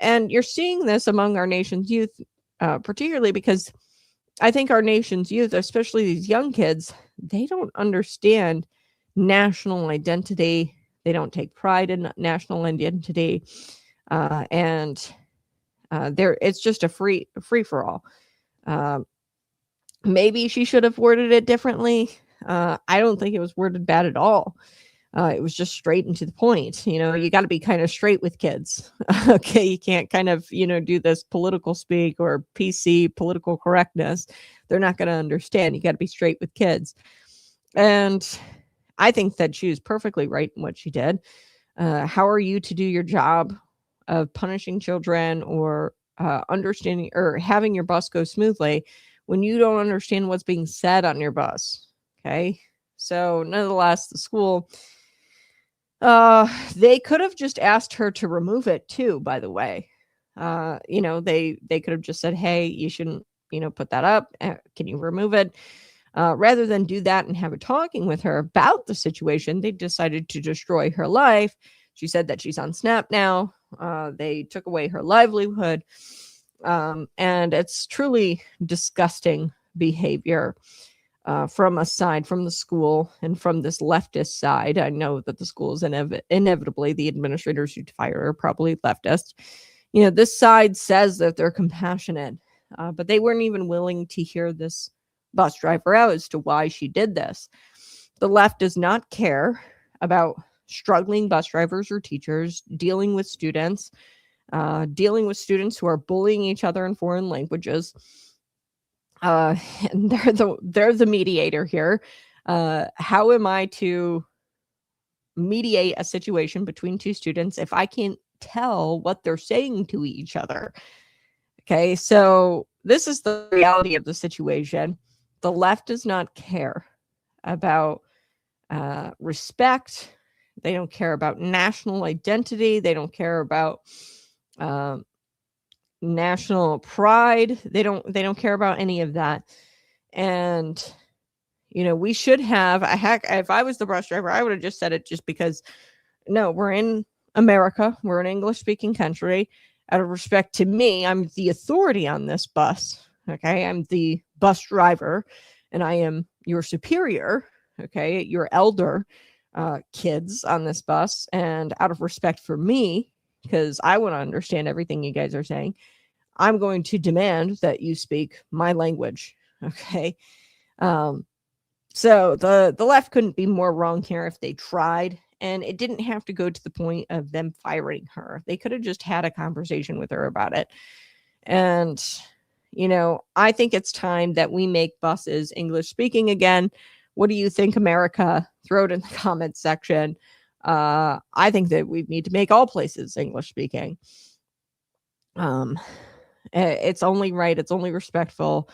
And you're seeing this among our nation's youth, particularly because I think our nation's youth, especially these young kids, they don't understand national identity. They don't take pride in national identity. And it's just a free for all. Maybe she should have worded it differently. I don't think it was worded bad at all. It was just straight and to the point. You got to be kind of straight with kids. Okay. You can't kind of, do this political speak or PC political correctness. They're not going to understand. You got to be straight with kids. And I think that she was perfectly right in what she did. How are you to do your job of punishing children or understanding or having your bus go smoothly when you don't understand what's being said on your bus? Okay. So nonetheless, the school, they could have just asked her to remove it too, by the way. They could have just said, hey, you shouldn't, put that up. Can you remove it? Rather than do that and have a talking with her about the situation, they decided to destroy her life. She said that she's on SNAP now. They took away her livelihood. And it's truly disgusting behavior from the school and from this leftist side. I know that the school is inevitably, the administrators who fire are probably leftist. This side says that they're compassionate, but they weren't even willing to hear this bus driver out as to why she did this. The left does not care about struggling bus drivers or teachers, dealing with students who are bullying each other in foreign languages. And they're the mediator here. How am I to mediate a situation between two students if I can't tell what they're saying to each other? Okay, so this is the reality of the situation. The left does not care about respect. They don't care about national identity. They don't care about national pride. They don't care about any of that. And we should have if I was the bus driver, I would have just said it just because no, we're in America, we're an English speaking country. Out of respect to me, I'm the authority on this bus. Okay, I'm the bus driver and I am your superior. Okay, your elder kids on this bus, and out of respect for me, because I want to understand everything you guys are saying, I'm going to demand that you speak my language. Okay. So the left couldn't be more wrong here if they tried, and it didn't have to go to the point of them firing her. They could have just had a conversation with her about it. And, I think it's time that we make buses English speaking again. What do you think, America? Throw it in the comments section. I think that we need to make all places English speaking. It's only right. It's only respectful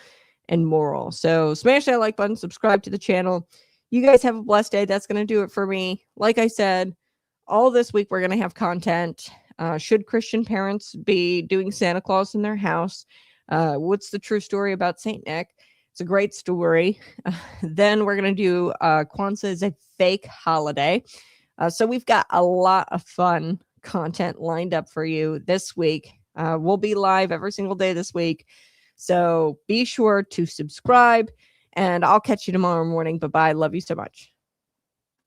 and moral. So smash that like button, subscribe to the channel. You guys have a blessed day. That's going to do it for me. Like I said, all this week, we're going to have content. Should Christian parents be doing Santa Claus in their house? What's the true story about Saint Nick? It's a great story. Then we're going to do Kwanzaa is a fake holiday. So we've got a lot of fun content lined up for you this week. We'll be live every single day this week. So be sure to subscribe, and I'll catch you tomorrow morning. Bye-bye. Love you so much.